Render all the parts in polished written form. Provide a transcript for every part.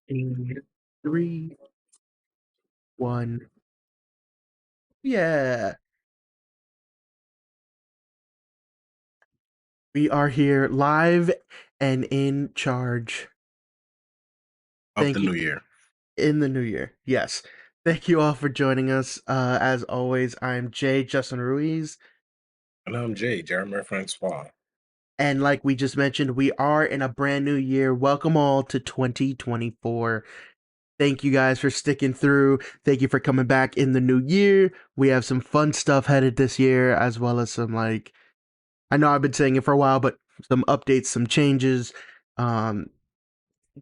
In three, one. Yeah, we are here live and in charge. Of the Thank you. new year. In the new year. Yes. Thank you all for joining us. As always, I'm Jay Justin Ruiz. And I'm Jay, Jeremy Francois. And like we just mentioned, we are in a brand new year. Welcome all to 2024. Thank you guys for sticking through. Thank you for coming back in the new year. We have some fun stuff headed this year, as well as some I know I've been saying it for a while, but some updates, some changes. Um,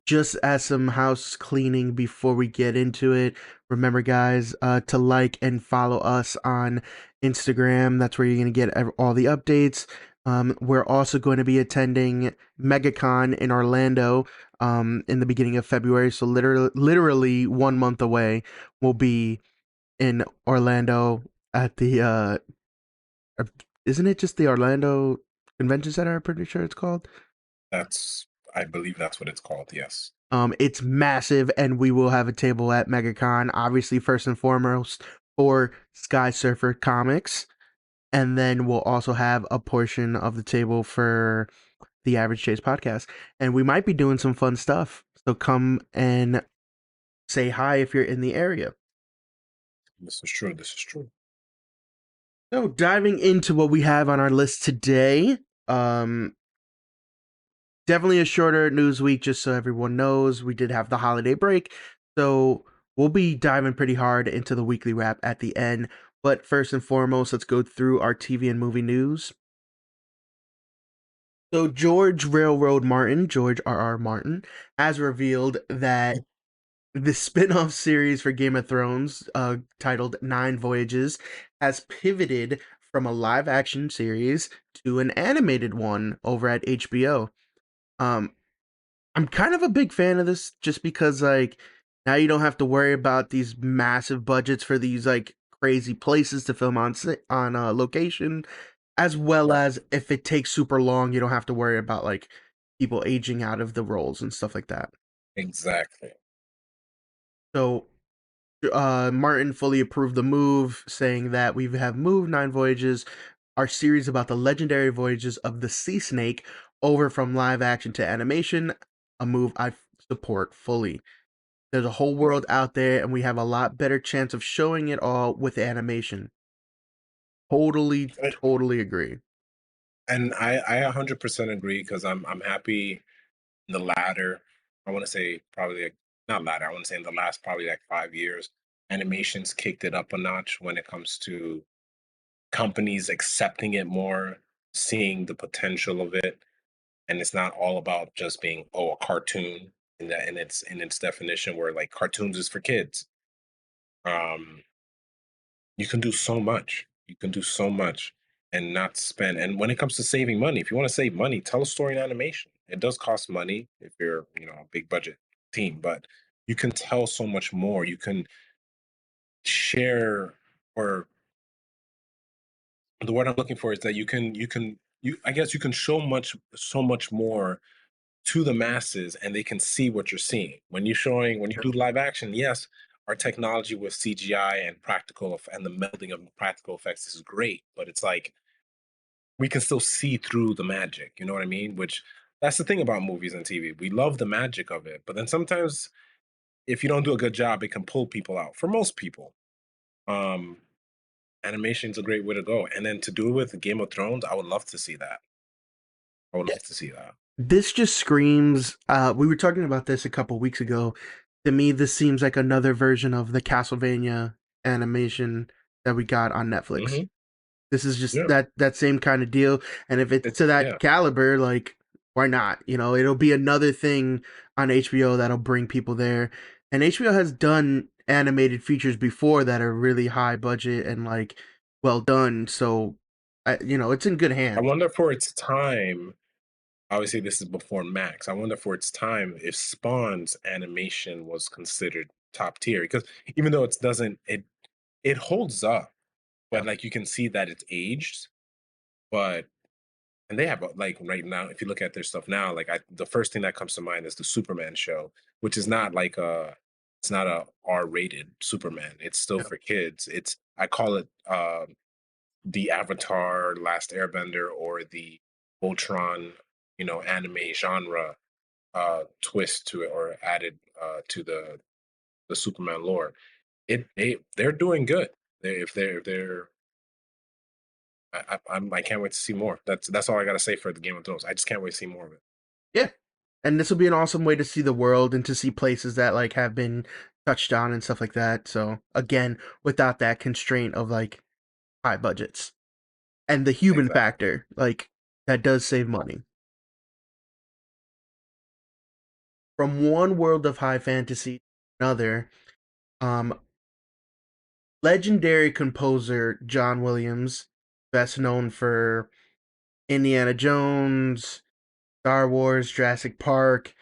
just as some house cleaning before we get into it, remember, guys, to like and follow us on Instagram. That's where you're going to get all the updates. We're also going to be attending MegaCon in Orlando in the beginning of February. So literally 1 month away, we'll be in Orlando at the uh, isn't it just the Orlando Convention Center? I'm pretty sure it's called. I believe that's what it's called, yes. It's massive, and we will have a table at MegaCon, obviously, first and foremost, for Sky Surfer Comics. And then we'll also have a portion of the table for the Average Chase podcast. And we might be doing some fun stuff. So come and say hi if you're in the area. This is true. This is true. So diving into what we have on our list today, um, definitely a shorter news week, just so everyone knows. We did have the holiday break, so we'll be diving pretty hard into the weekly wrap at the end. But first and foremost, let's go through our TV and movie news. So George Railroad Martin, George R.R. Martin, has revealed that the spin-off series for Game of Thrones, titled Nine Voyages, has pivoted from a live-action series to an animated one over at HBO. Um, I'm kind of a big fan of this just because now you don't have to worry about these massive budgets for these crazy places to film on location, as well as if it takes super long, you don't have to worry about people aging out of the roles and stuff like that. Exactly. So Martin fully approved the move, saying that we have moved Nine Voyages, our series about the legendary voyages of the Sea Snake, over from live action to animation, a move I support fully. There's a whole world out there, and we have a lot better chance of showing it all with animation. Totally, totally agree. And I 100% agree because I'm happy in the latter. I want to say probably not latter. I want to say in the last probably like 5 years, animations kicked it up a notch when it comes to companies accepting it more, seeing the potential of it, and it's not all about just being a cartoon in that in its definition where like cartoons is for kids. Um, you can do so much. You can do so much and not spend. And when it comes to saving money, if you want to save money, tell a story in animation. It does cost money if you're, a big budget team, but you can tell so much more. You can share, or the word I'm looking for is that you I guess you can show so much more to the masses, and they can see what you're seeing. When you do live action, yes, our technology with CGI and and the melding of practical effects is great, but it's like we can still see through the magic, you know what I mean? Which that's the thing about movies and TV. We love the magic of it, but then sometimes if you don't do a good job, it can pull people out. For most people, um, animation's a great way to go. And then to do it with Game of Thrones, I would love to see that. I would Yeah. love to see that. This just screams. We were talking about this a couple weeks ago. To me, this seems like another version of the Castlevania animation that we got on Netflix. Hmm. This is just Yeah, that same kind of deal. And if it's to that yeah. caliber, why not? It'll be another thing on HBO that'll bring people there. And HBO has done animated features before that are really high budget and well done. So, it's in good I hands. wonder for its time. Obviously, this is before Max. I wonder for its time if Spawn's animation was considered top tier because even though it doesn't, it holds up, but Yeah. like you can see that it's aged. But and they have like right now, if you look at their stuff now, like the first thing that comes to mind is the Superman show, which is not like it's not a R-rated Superman. It's still Yeah. for kids. It's I call it the Avatar, Last Airbender, or the Ultron, anime genre twist to it, or added to the Superman lore. They're doing good. If they're I can't wait to see more. That's all I gotta say for the Game of Thrones. I just can't wait to see more of it. Yeah. And this will be an awesome way to see the world and to see places that like have been touched on and stuff like that. So again, without that constraint of like high budgets and the human Exactly. factor, like that does save money. From one world of high fantasy to another, um, legendary composer John Williams, best known for Indiana Jones, Star Wars, Jurassic Park,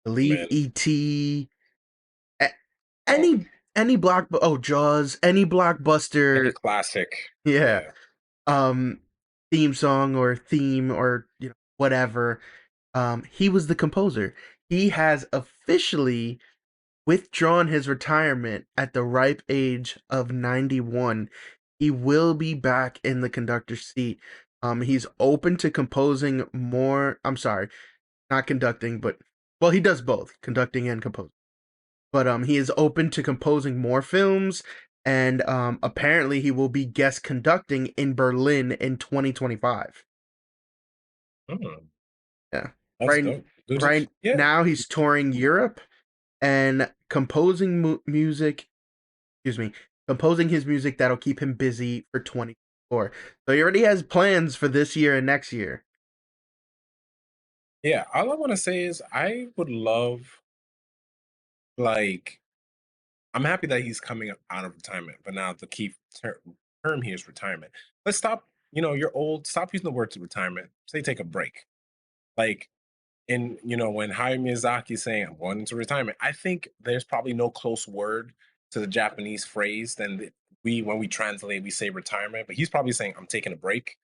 I believe Man. E.T., Oh, any block oh Jaws, any any blockbuster, classic. yeah, Yeah. um theme song or theme or whatever, he was the composer. He has officially withdrawn his retirement at the ripe age of 91. He will be back in the conductor's seat. He's open to composing more. I'm sorry, not conducting, but well, he does both, conducting and composing. But he is open to composing more films, and apparently he will be guest conducting in Berlin in 2025. Mm, Yeah, that's right. dope. Dude, Right yeah. now he's touring Europe and composing music. Excuse me, composing his music that'll keep him busy for 2024. So he already has plans for this year and next year. Yeah. All I want to say is I would love, like, I'm happy that he's coming out of retirement, but now the key term here is retirement. Let's stop. You're old. Stop using the word to retirement. Say take a break. Like, and when Hayao Miyazaki is saying I'm going into retirement, I think there's probably no close word to the Japanese phrase than we when we translate we say retirement, but he's probably saying I'm taking a break.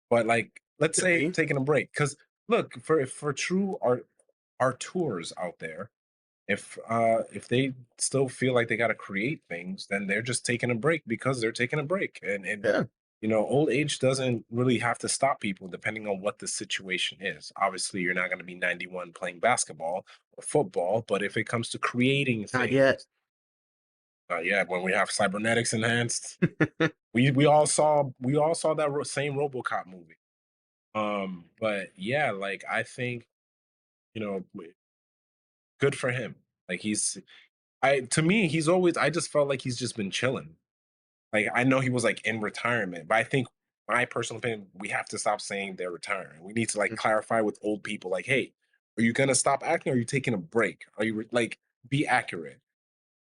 But like, let's Could say be. taking a break, because look, for true art tours out there, if they still feel like they got to create things, then they're just taking a break because they're taking a break. And Yeah, old age doesn't really have to stop people depending on what the situation is. Obviously, you're not going to be 91 playing basketball or football, but if it comes to creating not yet. things, yeah, when we have cybernetics enhanced, we all saw that same RoboCop movie. But yeah, like I think, good for him. Like to me, he's always I just felt like he's just been chilling. Like I know he was like in retirement, but I think my personal opinion, we have to stop saying they're retiring. We need to like clarify with old people, like, hey, are you gonna stop acting? Or are you taking a break? Are you like be accurate?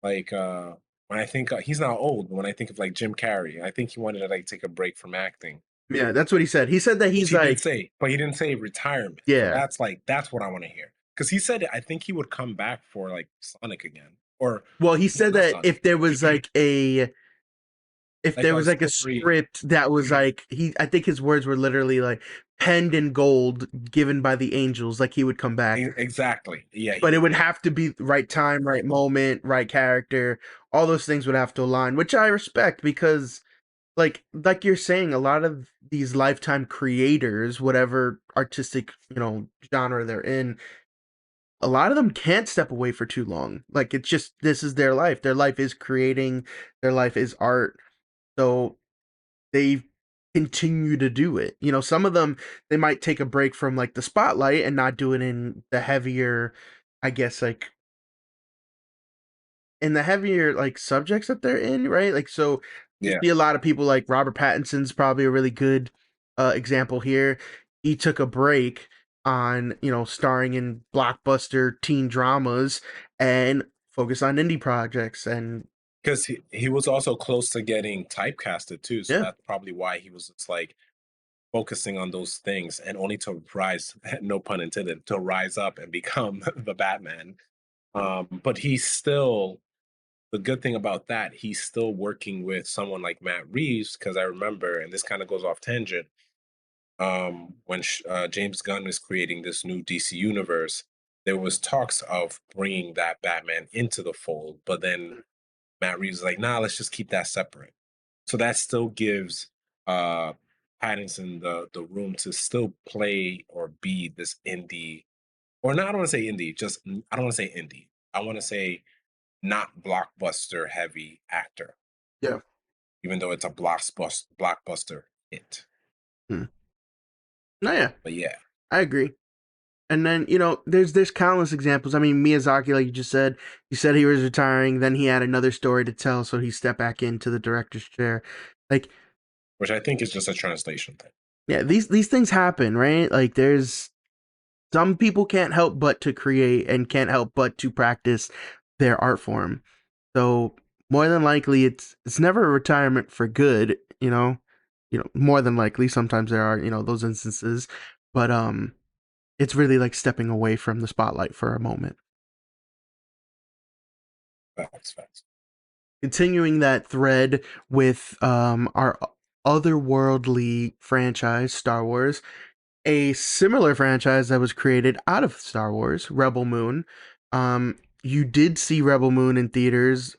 Like when I think he's not old, but when I think of like Jim Carrey, I think he wanted to like take a break from acting, Yeah, that's what he said. He said that which he's he did like, say, but he didn't say retirement. So yeah. that's what I want to hear. Because he said I think he would come back for like Sonic again. Or Well, he no, said not that Sonic. if Like there a was like a story. script that was like I think his words were literally like penned in gold given by the angels, like he would come back. Exactly. Yeah, But it would have to be the right time, right moment, right character. All those things would have to align, which I respect because like you're saying, a lot of these lifetime creators, whatever artistic, genre they're in, a lot of them can't step away for too long. Like it's just this is their life. Their life is creating, their life is art. So they continue to do it. Some of them they might take a break from like the spotlight and not do it in the heavier, I guess like in the heavier like subjects that they're in, right? Like so you yeah. see a lot of people like Robert Pattinson's probably a really good example here. He took a break on, starring in blockbuster teen dramas and focus on indie projects and Because he was also close to getting typecasted too, so yeah. that's probably why he was just like focusing on those things and only to rise, no pun intended, to rise up and become the Batman. But he's still the good thing about that, he's still working with someone like Matt Reeves, because I remember, and this kind of goes off tangent, when James Gunn was creating this new DC universe, there was talks of bringing that Batman into the fold, but then Matt Reeves was like, "Nah, let's just keep that separate." So that still gives uh, Pattinson the room to still play or be this indie, or not. I don't want to say indie. Just I don't want to say indie. I want to say not blockbuster heavy actor, Yeah. even though it's a blockbuster hit. Hmm. No, yeah, But yeah, I agree. And then there's countless examples. I mean, Miyazaki, like you said he was retiring. Then he had another story to tell, so he stepped back into the director's chair. Like, which I think is just a translation thing. yeah, these things happen, right? Like, there's some people can't help but to create and can't help but to practice their art form. So more than likely, it's never a retirement for good. More than likely, sometimes there are those instances, but it's really like stepping away from the spotlight for a moment. Facts, facts. Continuing that thread with our otherworldly franchise, Star Wars, a similar franchise that was created out of Star Wars, Rebel Moon. You did see Rebel Moon in theaters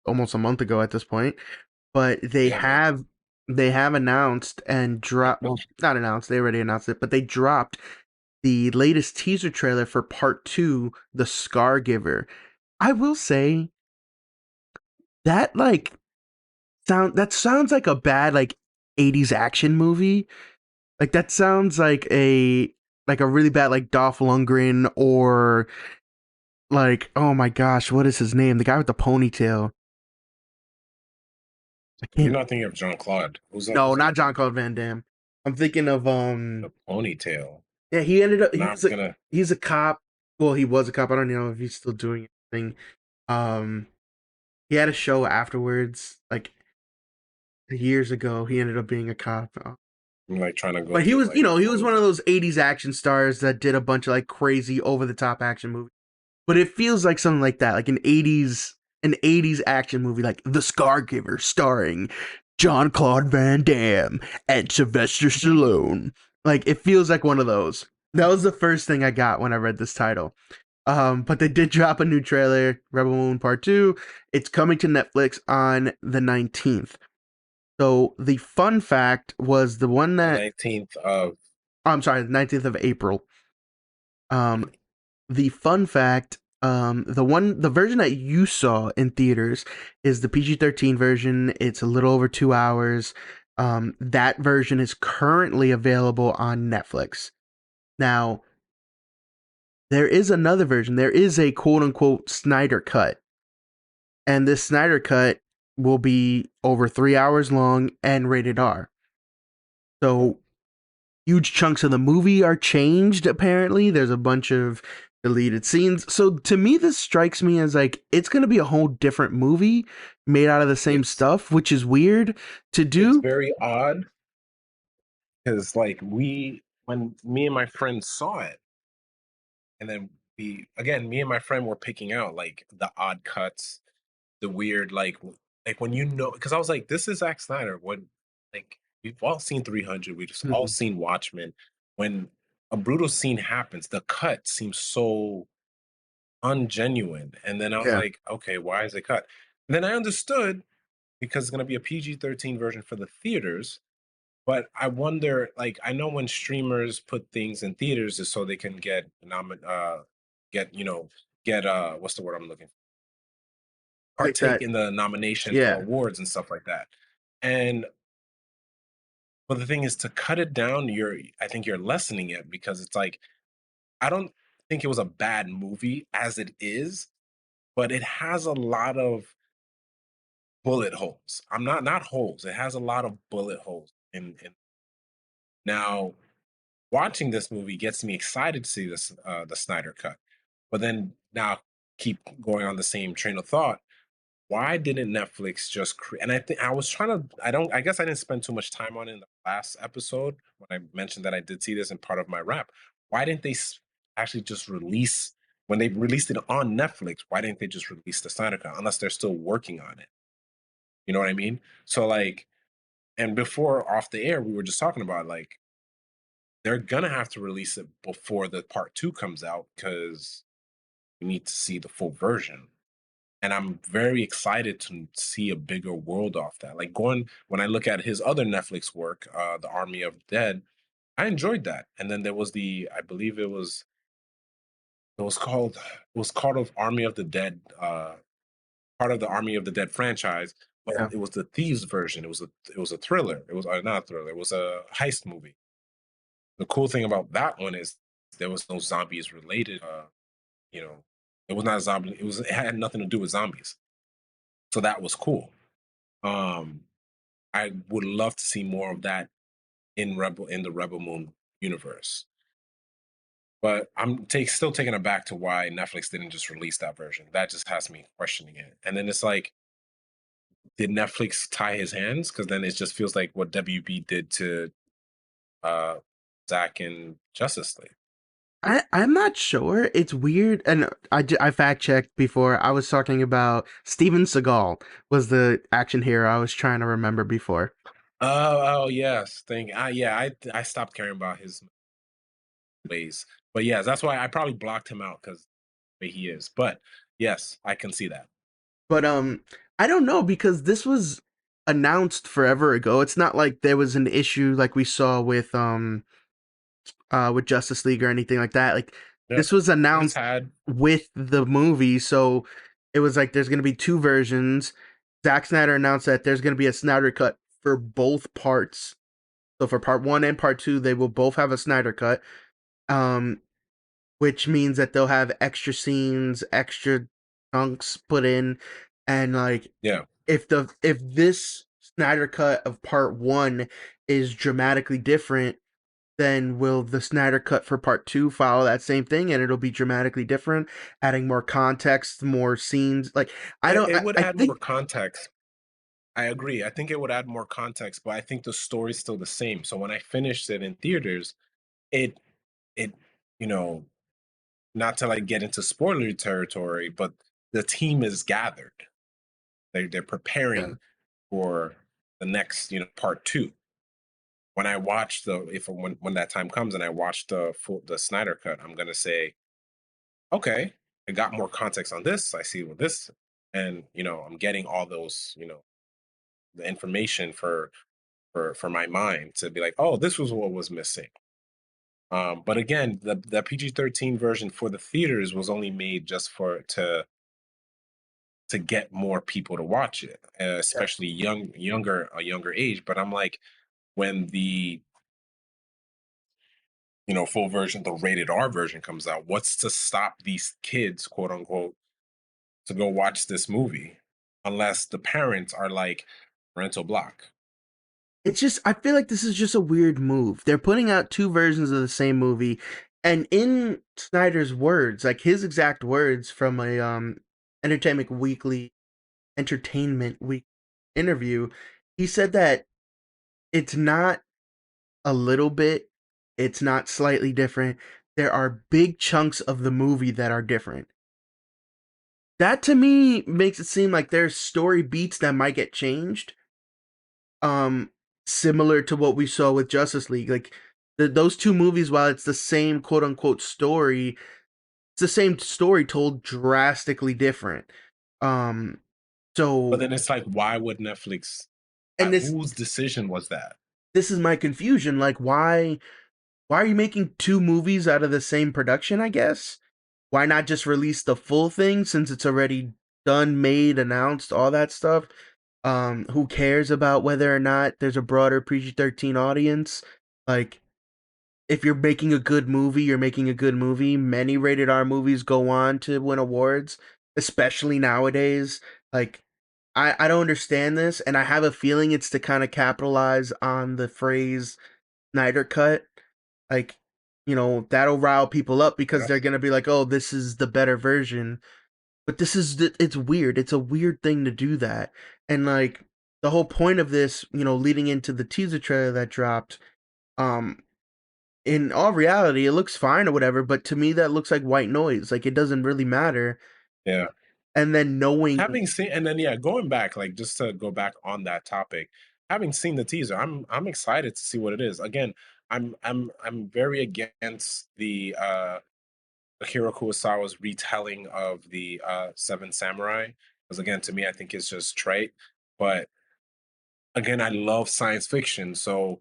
almost a month ago at this point, but they Yeah, man. have announced and dropped, well, not announced, they already announced it, but they dropped the latest teaser trailer for part 2, The Scar Giver. I will say that that sounds like a bad 80s action movie. Like that sounds like a really bad Dolph Lundgren, or oh my gosh, what is his name? The guy with the ponytail. I You're can't. not thinking of Jean Claude. Who's that? No, Who's that? not Jean-Claude Van Damme. I'm thinking of The ponytail. yeah, he ended up Not gonna. he's a cop. Well, he was a cop. I don't know if he's still doing anything. Um he had a show afterwards, like years ago. He ended up being a cop. I'm like trying to go But he through was, like he all was of one of the. those 80s action stars that did a bunch of crazy over the top action movies. But it feels like something like that, like an 80s action movie, like The Scargiver, starring John Claude Van Damme and Sylvester Stallone. Like it feels like one of those. That was the first thing I got when I read this title. But they did drop a new trailer, Rebel Moon Part 2. It's coming to Netflix on the 19th. So the fun fact was the one The that 19th of. I'm sorry, the 19th of April. Um, the fun fact, the version that you saw in theaters is the PG-13 version. It's a little over 2 hours. That version is currently available on Netflix. Now, there is another version. There is a quote unquote Snyder cut. And this Snyder cut will be over 3 hours long and rated R. So huge chunks of the movie are changed, apparently. There's a bunch of deleted scenes. So to me, this strikes me as it's going to be a whole different movie made out of the same It's stuff, which is weird to it's do. very odd because like we when me and my friend saw it, and then we again me and my friend were picking out like the odd cuts, the weird like when because I was like, this is Zack Snyder. When like we've all seen 300, we've just all Mhm. seen Watchmen. When a brutal scene happens, the cut seems so ungenuine. And then I was Yeah. like, okay, why is it cut? And then I understood because it's going to be a PG-13 version for the theaters. But I wonder, like, I know when streamers put things in theaters is so they can get get what's the word I'm looking for? Like Partake that. in the nomination for Yeah. awards and stuff like that. And but the thing is to cut it down, I think you're lessening it because it's like I don't think it was a bad movie as it is, but it has a lot of bullet holes. I'm not holes. It has a lot of bullet holes in now watching this movie gets me excited to see this the Snyder cut. But then now keep going on the same train of thought. Why didn't Netflix just create? And I think I was trying to. I don't. I guess I didn't spend too much time on it in the last episode when I mentioned that I did see this in part of my wrap. Why didn't they actually just release when they released it on Netflix? Why didn't they just release the Snyder cut unless they're still working on it? You know what I mean? So like, and before off the air, we were just talking about like they're gonna have to release it before the part two comes out because we need to see the full version. And I'm very excited to see a bigger world off that. Like going when I look at his other Netflix work, The Army of the Dead, I enjoyed that. And then there was I believe it was called of Army of the Dead, part of the Army of the Dead franchise, but Yeah. it was the Thieves version. It was a thriller. It was not a thriller. It was a heist movie. The cool thing about that one is there was no zombies related. You know, it was not a zombie. It had nothing to do with zombies. So that was cool. Um, I would love to see more of that in the Rebel Moon universe. But still taken aback to why Netflix didn't just release that version. That just has me questioning it. And then it's like, did Netflix tie his hands? Because then it just feels like what WB did to uh Zack and Justice League. I'm not sure. It's weird, and I fact checked before. I was talking about Steven Seagal was the action hero I was trying to remember before. Oh yes, I stopped caring about his ways, but yes, that's why I probably blocked him out because the way he is. But yes, I can see that. But I don't know because this was announced forever ago. It's not like there was an issue like we saw with Justice League or anything like that. Like Yep, this was it's announced had with the movie, so it was like there's gonna be two versions. Zack Snyder announced that there's gonna be a Snyder cut for both parts. So for part one and part two, they will both have a Snyder cut. Um, which means that they'll have extra scenes, extra chunks put in, and like yeah. if this Snyder cut of part one is dramatically different, then will the Snyder cut for part two follow that same thing and it'll be dramatically different, adding more context, more scenes? Like I It, don't it would I add more think context. I agree. I think it would add more context, but I think the story's still the same. So when I finished it in theaters, it it you know, not to like get into spoiler territory, but the team is gathered. They're yeah. preparing for the next, part two. When I watch the if when that time comes and I watch the Snyder cut, I'm gonna say, okay, I got more context on this. I see what this, and I'm getting all those, the information for my mind to be like, oh, this was what was missing. But again, the PG-13 version for the theaters was only made just to get more people to watch it, Yeah. especially younger age. But I'm like, when the full version, the rated R version comes out, what's to stop these kids, quote unquote, to go watch this movie, unless the parents are like parental block. It's just I feel like this is just a weird move. They're putting out two versions of the same movie, and in Snyder's words, like his exact words from a Entertainment Weekly Entertainment Week interview, he said that it's not a little bit, it's not slightly different. There are big chunks of the movie that are different. That to me makes it seem like there's story beats that might get changed. Um, Similar to what we saw with Justice League. Like those two movies, while it's the same quote unquote story, it's the same story told drastically different. Um, But so then it's like, why would Netflix? and this Whose decision was that? this is my confusion. Like why are you making two movies out of the same production, I guess? Why not just release the full thing since it's already done, made, announced, all that stuff? Who cares about whether or not there's a broader PG-13 audience? Like, if you're making a good movie, you're making a good movie. Many rated R movies go on to win awards, especially nowadays. Like, I don't understand this, and I have a feeling it's to kind of capitalize on the phrase Snyder Cut. Like, that'll rile people up because Yeah. they're gonna be like, "Oh, this is the better version." But it's weird. It's a weird thing to do that. And like the whole point of this, leading into the teaser trailer that dropped, um, in all reality, it looks fine or whatever, but to me that looks like white noise. Like it doesn't really matter. Yeah. And then knowing Having seen, and then yeah, going back, like just to go back on that topic, having seen the teaser, I'm excited to see what it is. Again, I'm very against the Akira Kurosawa's retelling of the Seven Samurai, because again, to me, I think it's just trite. But again, I love science fiction, so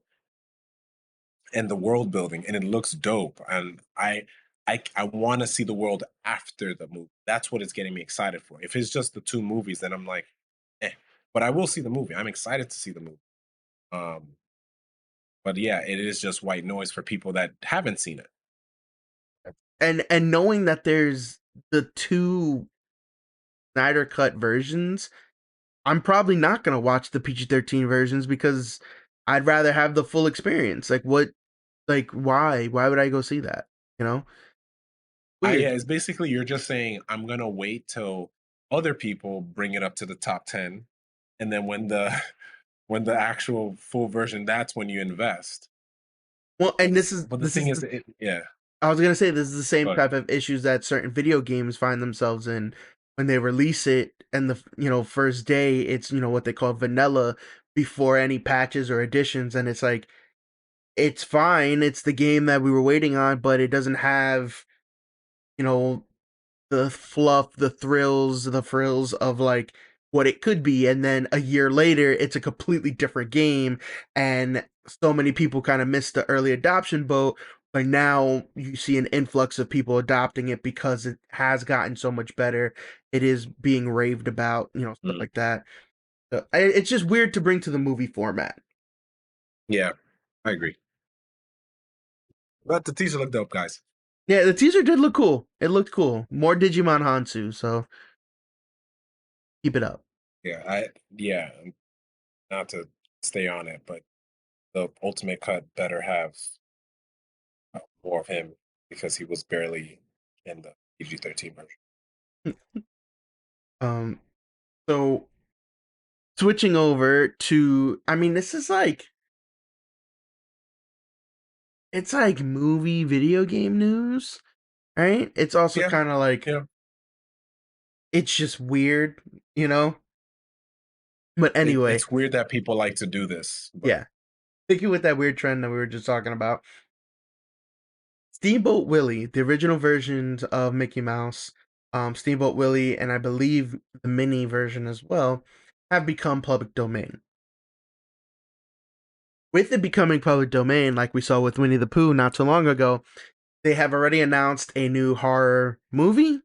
and the world building, and it looks dope. And I want to see the world after the movie. That's what it's getting me excited for. If it's just the two movies, then I'm like, eh. But I will see the movie. I'm excited to see the movie. Um, but yeah, it is just white noise for people that haven't seen it. And knowing that there's the two Snyder cut versions, I'm probably not gonna watch the PG-13 versions because I'd rather have the full experience. Like what? Like why? Why would I go see that? You know, Yeah, weird. it's basically you're just saying I'm gonna wait till other people bring it up to the top 10, and then when the when the actual full version, that's when you invest. Well, and this is But the this thing is is, the, yeah, I was gonna say this is the same but type of issues that certain video games find themselves in when they release it, and the first day it's what they call vanilla before any patches or additions, and it's like it's fine, it's the game that we were waiting on, but it doesn't have you know the fluff, the thrills, the frills of like what it could be, and then a year later it's a completely different game, and so many people kind of missed the early adoption boat, but now you see an influx of people adopting it because it has gotten so much better. It is being raved about, stuff mm, like that. So, it's just weird to bring to the movie format. yeah, I agree. But the teaser looked dope, guys. Yeah, the teaser did look cool. It looked cool. More Digimon Hansu, so keep it up. Yeah, not to stay on it, but the ultimate cut better have more of him because he was barely in the PG-13 version. Um, so switching over to, I mean, this is like, it's like movie video game news, right? It's also Yeah, kind of like, yeah. it's just weird, you know? But anyway, It's weird that people like to do this, but yeah. Sticking with that weird trend that we were just talking about, Steamboat Willie, the original versions of Mickey Mouse, Steamboat Willie, and I believe the mini version as well, have become public domain. With it becoming public domain, like we saw with Winnie the Pooh not too long ago, they have already announced a new horror movie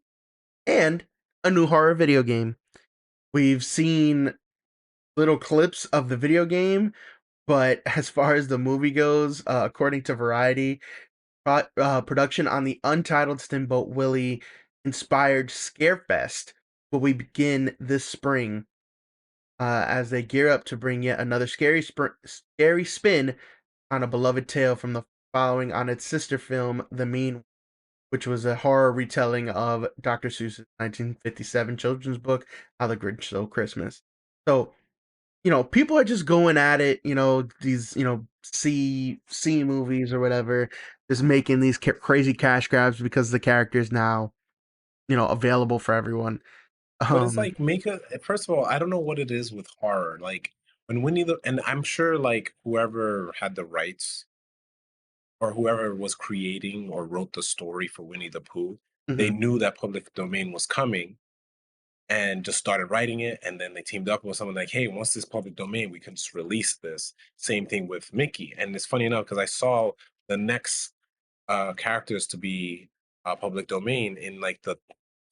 and a new horror video game. We've seen little clips of the video game, but as far as the movie goes, according to Variety, production on the untitled Steamboat Willie inspired Scarefest will we begin this spring as they gear up to bring yet another scary spin on a beloved tale from the following on its sister film, The Mean, which was a horror retelling of Dr. Seuss's 1957 children's book, How the Grinch Stole Christmas. So, people are just going at it, these, C movies or whatever, just making these crazy cash grabs because the character is now, available for everyone. but it's Um, like make a first of all, I don't know what it is with horror. Like when Winnie the and I'm sure like whoever had the rights or whoever was creating or wrote the story for Winnie the Pooh, they mhm. knew that public domain was coming and just started writing it. And then they teamed up with someone like, hey, once this public domain, we can just release this. Same thing with Mickey. And it's funny enough because I saw the next characters to be public domain in like the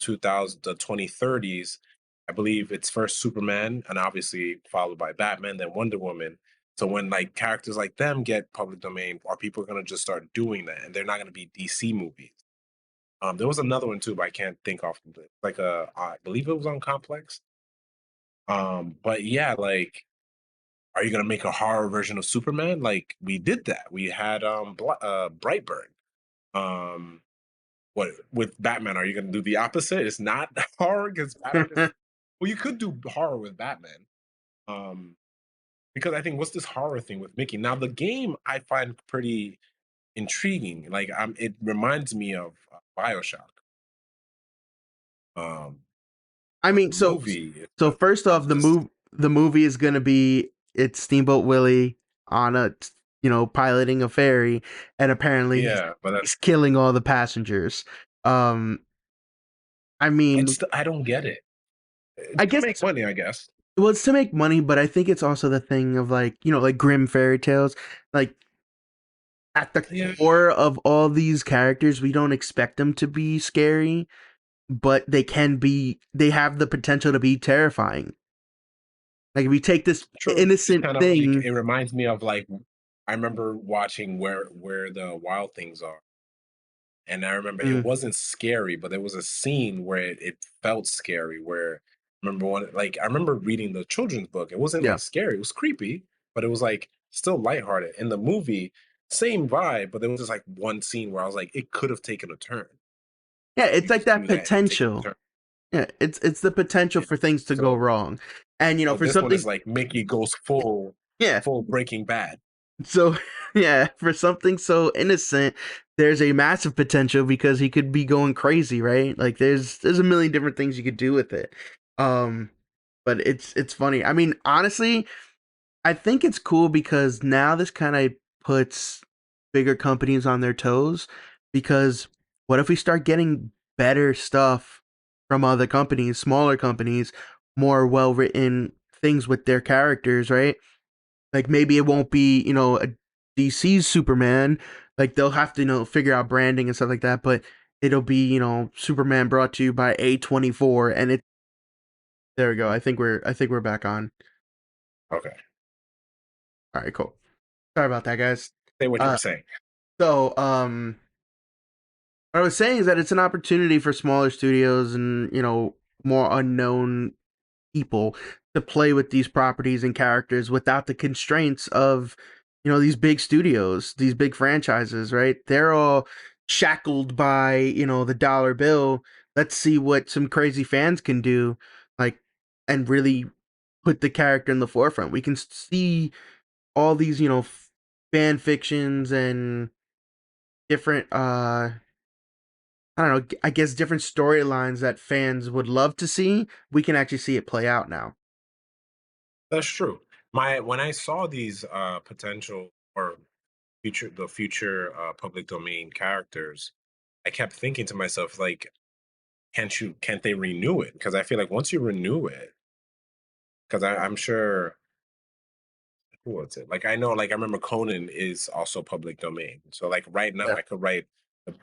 2030s. I believe it's first Superman and obviously followed by Batman, then Wonder Woman. So when like characters like them get public domain, are people going to just start doing that? And they're not going to be DC movies. There was another one too, but I can't think off of it. Like I believe it was on Complex. But yeah, like, are you gonna make a horror version of Superman? Like we did that. We had Brightburn. Um, what with Batman? Are you gonna do the opposite? It's not horror because Batman is. Well, you could do horror with Batman. Um, because I think what's this horror thing with Mickey? Now the game I find pretty intriguing. Like it reminds me of Bioshock. Um, I mean, the so movie. so first off, Just the movie is gonna be it's Steamboat Willie on a piloting a ferry, and apparently Yeah, but he's killing all the passengers. Um, I mean, I don't get it. I To guess make money, I guess. well, it's to make money, but I think it's also the thing of like like grim fairy tales, like at the Yeah, core of all these characters, we don't expect them to be scary, but they have the potential to be terrifying. Like if we take this true. It's innocent kind of like thing, it reminds me of like I remember watching where the wild things are. And I remember it mm, wasn't scary, but there was a scene where it felt scary. Where remember one like I remember reading the children's book. It wasn't yeah, like scary. It was creepy, but it was like still lighthearted. In the movie, same vibe, but there was just like one scene where I was like, it could have taken a turn. yeah, it's You like just that knew that it taken a potential. turn. Yeah, it's the potential Yeah. for things to go So wrong, and so for this one is something, like Mickey goes yeah. full Breaking Bad. So yeah, for something so innocent, there's a massive potential because he could be going crazy, right? Like there's a million different things you could do with it. Um, but it's funny. I mean, honestly, I think it's cool because now this kind of puts bigger companies on their toes because what if we start getting better stuff from other companies, smaller companies, more well written things with their characters, right? Like maybe it won't be, a DC's Superman. Like they'll have to, figure out branding and stuff like that, but it'll be, Superman brought to you by A24 and it there we go. I think we're back on. Okay, All right, cool. Sorry about that, guys. say what you were Uh saying. so what I was saying is that it's an opportunity for smaller studios and, more unknown people to play with these properties and characters without the constraints of these big studios, these big franchises, right? They're all shackled by the dollar bill. Let's see what some crazy fans can do, like, and really put the character in the forefront. We can see all these fan fictions and different I don't know, I guess different storylines that fans would love to see. We can actually see it play out now. That's true. My when I saw these potential or future public domain characters, I kept thinking to myself like, can't they renew it? Because I feel like once you renew it, because I'm sure who was it? Like I know, like I remember Conan is also public domain. So like right now, Yeah. I could write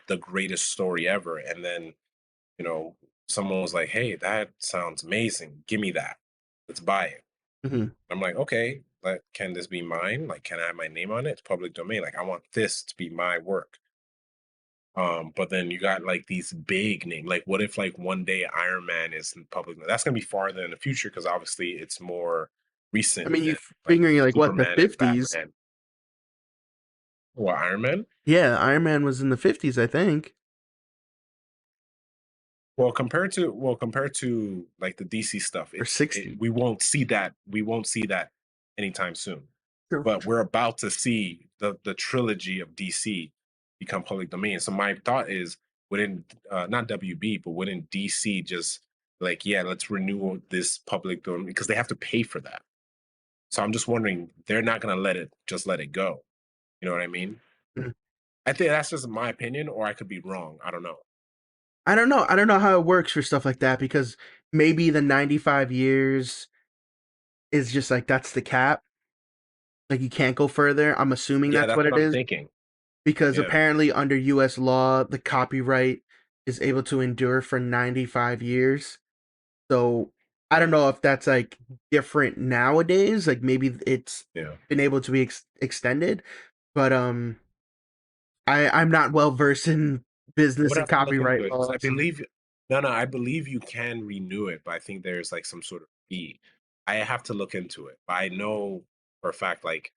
the greatest story ever, and then you know someone was like, "Hey, that sounds amazing. Give me that. Let's buy it." Mhm. I'm like, okay, but can this be mine? Like, can I have my name on it? It's public domain. Like, I want this to be my work. But then you got like these big name. Like, what if like one day Iron Man is in public? That's gonna be farther in the future because obviously it's more I recent mean, you than like figuring like what the Superman and 50s? Batman. Or Iron Man. Yeah, Iron Man was in the 50s, I think, Compared to like the DC stuff, or 60. we won't see that anytime soon. True. But we're about to see the trilogy of DC become public domain. So my thought is, wouldn't not WB, but wouldn't DC just like, yeah, let's renew this public domain because they have to pay for that. So I'm just wondering, they're not gonna let it go. You know what I mean? Mm. I think that's just my opinion, or I could be wrong. I don't know. I don't know. I don't know how it works for stuff like that because maybe the 95 years is just like that's the cap. Like you can't go further. I'm assuming Yeah, that's that's what what it I'm is thinking. because Yeah. apparently under US law, the copyright is able to endure for 95 years. So I don't know if that's like different nowadays. Like maybe it's Yeah. been able to be extended, but I'm not well versed in I business would and have to look into copyright it because I laws. believe no, I believe you can renew it, but I think there's like some sort of fee. I have to look into it. But I know for a fact, like,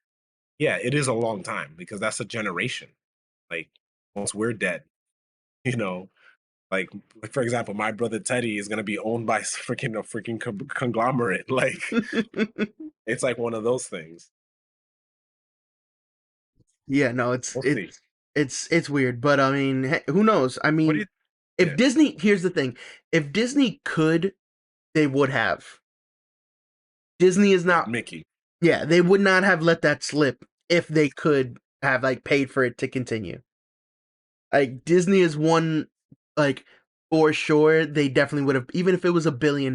yeah, it is a long time because that's a generation. Like, once we're dead, you know, like for example, my brother Teddy is gonna be owned by freaking a freaking conglomerate. Like, it's like one of those things. Yeah, no, it's We'll see. it's it's weird, but I mean, who knows? I What do mean, you? if Yeah, Disney, here's the thing, if Disney could, they would have. Disney is with not. Mickey. Yeah, they would not have let that slip if they could have like paid for it to continue. Like Disney is one, like for sure they definitely would have, even if it was $1 billion,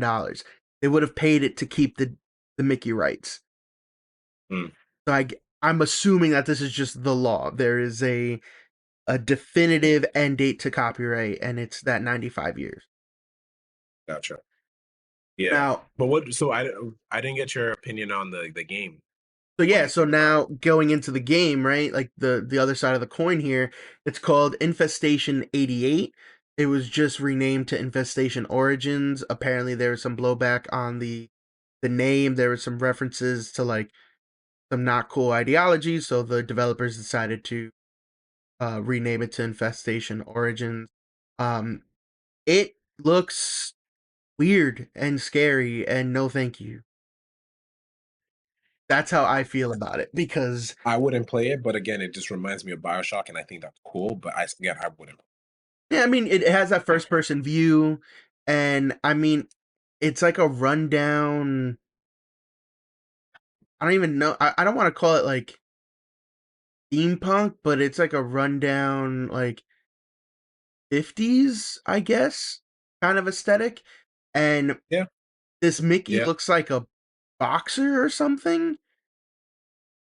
they would have paid it to keep the Mickey rights. Mm, So I'm assuming that this is just the law. There is a definitive end date to copyright, and it's that 95 years. gotcha. Yeah, Now, but what? So I didn't get your opinion on the game. so What do yeah, you so think about it? now going into the game, right? Like the other side of the coin here, it's called Infestation 88. It was just renamed to Infestation Origins. Apparently there was some blowback on the name. There were some references to like some not cool ideologies, so the developers decided to rename it to Infestation Origins. Um it looks weird and scary and no thank you. That's how I feel about it because I wouldn't play it, but again, it just reminds me of Bioshock, and I think that's cool. But again, I wouldn't. yeah, I mean, it has that first person view, and I mean, it's like a rundown. I don't even know. I don't want to call it like steampunk, but it's like a rundown, like 50s, I guess, kind of aesthetic. And Yeah, this Mickey yeah, looks like a boxer or something.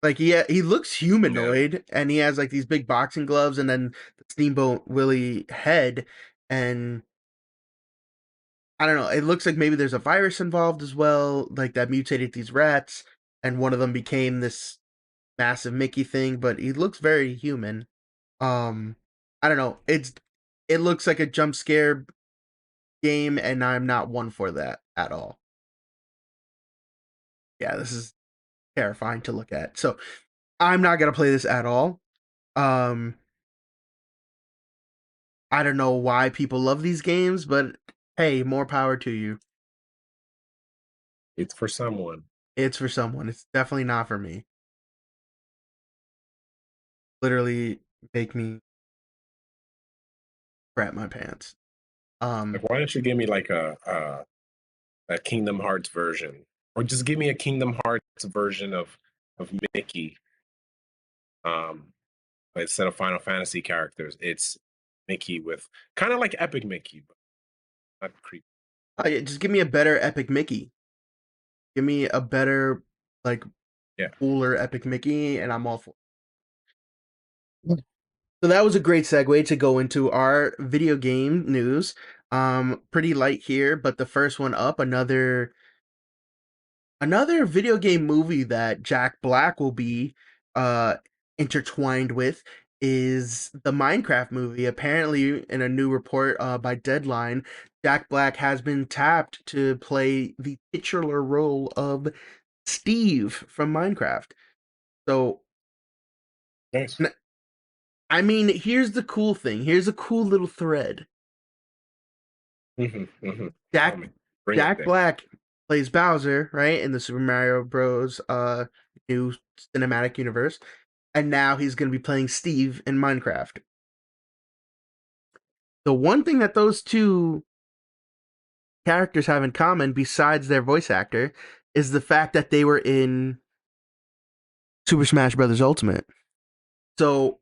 Like he looks yeah. humanoid, and he has like these big boxing gloves, and then the Steamboat Willie head, and I don't know. It looks like maybe there's a virus involved as well, like that mutated these rats, and one of them became this massive Mickey thing. But he looks very human. Um, I don't know. It looks like a jump scare game, and I'm not one for that at all. Yeah, this is terrifying to look at. So I'm not gonna play this at all. Um, I don't know why people love these games, but hey, more power to you. It's for someone. It's for someone. It's definitely not for me. Literally make me crap my pants. Like, Um, why don't you give me like a Kingdom Hearts version, or just give me a Kingdom Hearts version of Mickey, um, instead of Final Fantasy characters. It's Mickey with kind of like Epic Mickey, but not creepy. yeah, just give me a better Epic Mickey. Give me a better, like, Yeah. cooler Epic Mickey, and I'm all for. So that was a great segue to go into our video game news. Pretty light here, but the first one up, another video game movie that Jack Black will be uh intertwined with is the Minecraft movie. Apparently, in a new report by Deadline, Jack Black has been tapped to play the titular role of Steve from Minecraft. So, Nice. I mean, here's the cool thing. Here's a cool little thread. Tell Jack me. Bring it Jack there. Black plays Bowser, right, in the Super Mario Bros. New cinematic universe, and now he's going to be playing Steve in Minecraft. The one thing that those two characters have in common, besides their voice actor, is the fact that they were in Super Smash Bros. Ultimate. So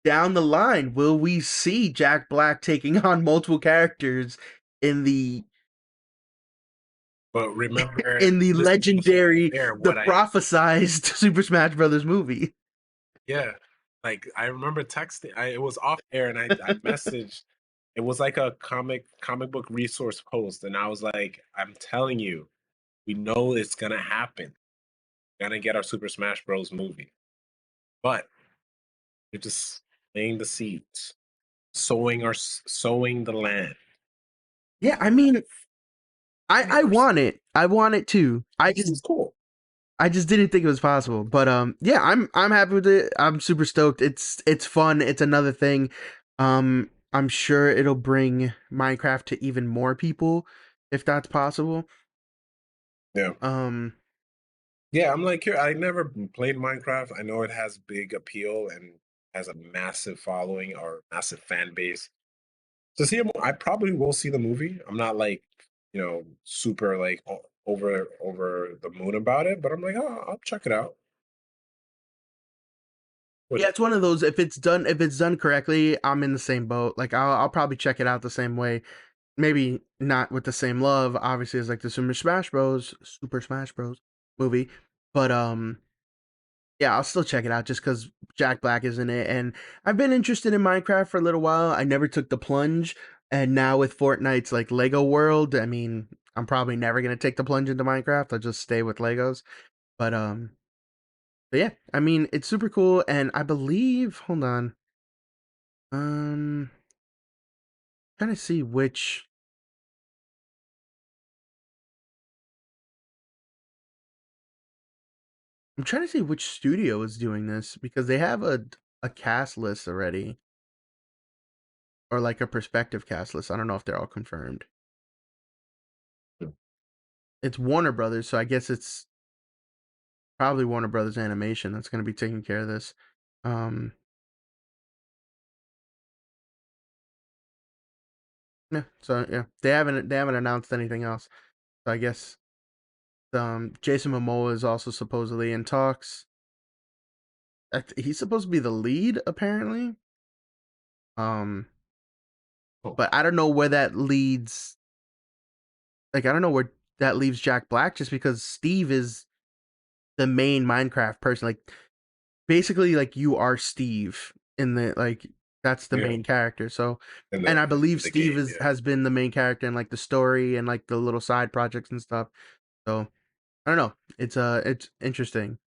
down the line, will we see Jack Black taking on multiple characters in the But remember, in the listen to us off legendary, air. the What I prophesized Super Smash Bros. Movie? Yeah, like I remember texting. It was off air, and I messaged. It was like a comic book resource post, and I was like, I'm telling you, we know it's gonna happen. We're gonna get our Super Smash Bros. Movie, but we're just laying the seeds, sowing the land. Yeah, I mean, I Universe. want it. I want it too. This is cool. I just didn't think it was possible. But yeah, I'm happy with it. I'm super stoked. It's fun. It's another thing. I'm sure it'll bring Minecraft to even more people if that's possible. Yeah. Um Yeah, I'm like here. I never played Minecraft. I know it has big appeal and has a massive following or massive fan base. To see him, I probably will see the movie. I'm not like, super like over the moon about it, but I'm like, oh, I'll check it out. Which Yeah, it's one of those. If it's done correctly, I'm in the same boat. Like I'll probably check it out the same way. Maybe not with the same love, obviously, as like the Super Smash Bros. Movie, but yeah, I'll still check it out just because Jack Black is in it, and I've been interested in Minecraft for a little while. I never took the plunge, and now with Fortnite's like Lego World, I mean, I'm probably never gonna take the plunge into Minecraft. I'll just stay with Legos. But but yeah, I mean, it's super cool, and I believe. Hold on, um, trying to see which. I'm trying to see which studio is doing this because they have a cast list already, or like a prospective cast list. I don't know if they're all confirmed. It's Warner Brothers, so I guess it's probably Warner Brothers Animation that's going to be taking care of this. Um, yeah, so yeah, they haven't announced anything else. So I guess Jason Momoa is also supposedly in talks. He's supposed to be the lead apparently. Um, oh, but I don't know where that leads. Like I don't know where that leaves Jack Black just because Steve is the main Minecraft person. Like basically like you are Steve in the like that's the yeah, main character. So in and I believe the Steve game, is yeah. has been the main character in like the story and like the little side projects and stuff. So I don't know. It's interesting.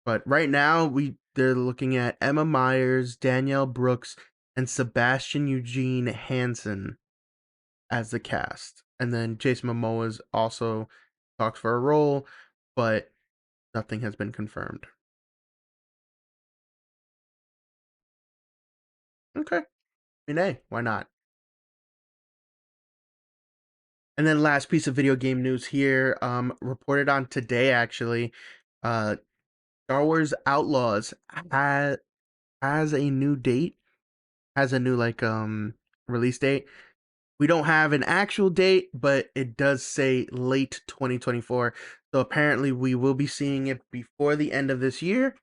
But right now they're looking at Emma Myers, Danielle Brooks, and Sebastian Eugene Hansen as the cast. And then Jason Momoa's also talks for a role, but nothing has been confirmed. Okay. I mean, hey, why not? And then last piece of video game news here, reported on today actually, uh, Star Wars Outlaws ha- has a new date, has a new like release date. We don't have an actual date, but it does say late 2024. So apparently we will be seeing it before the end of this year.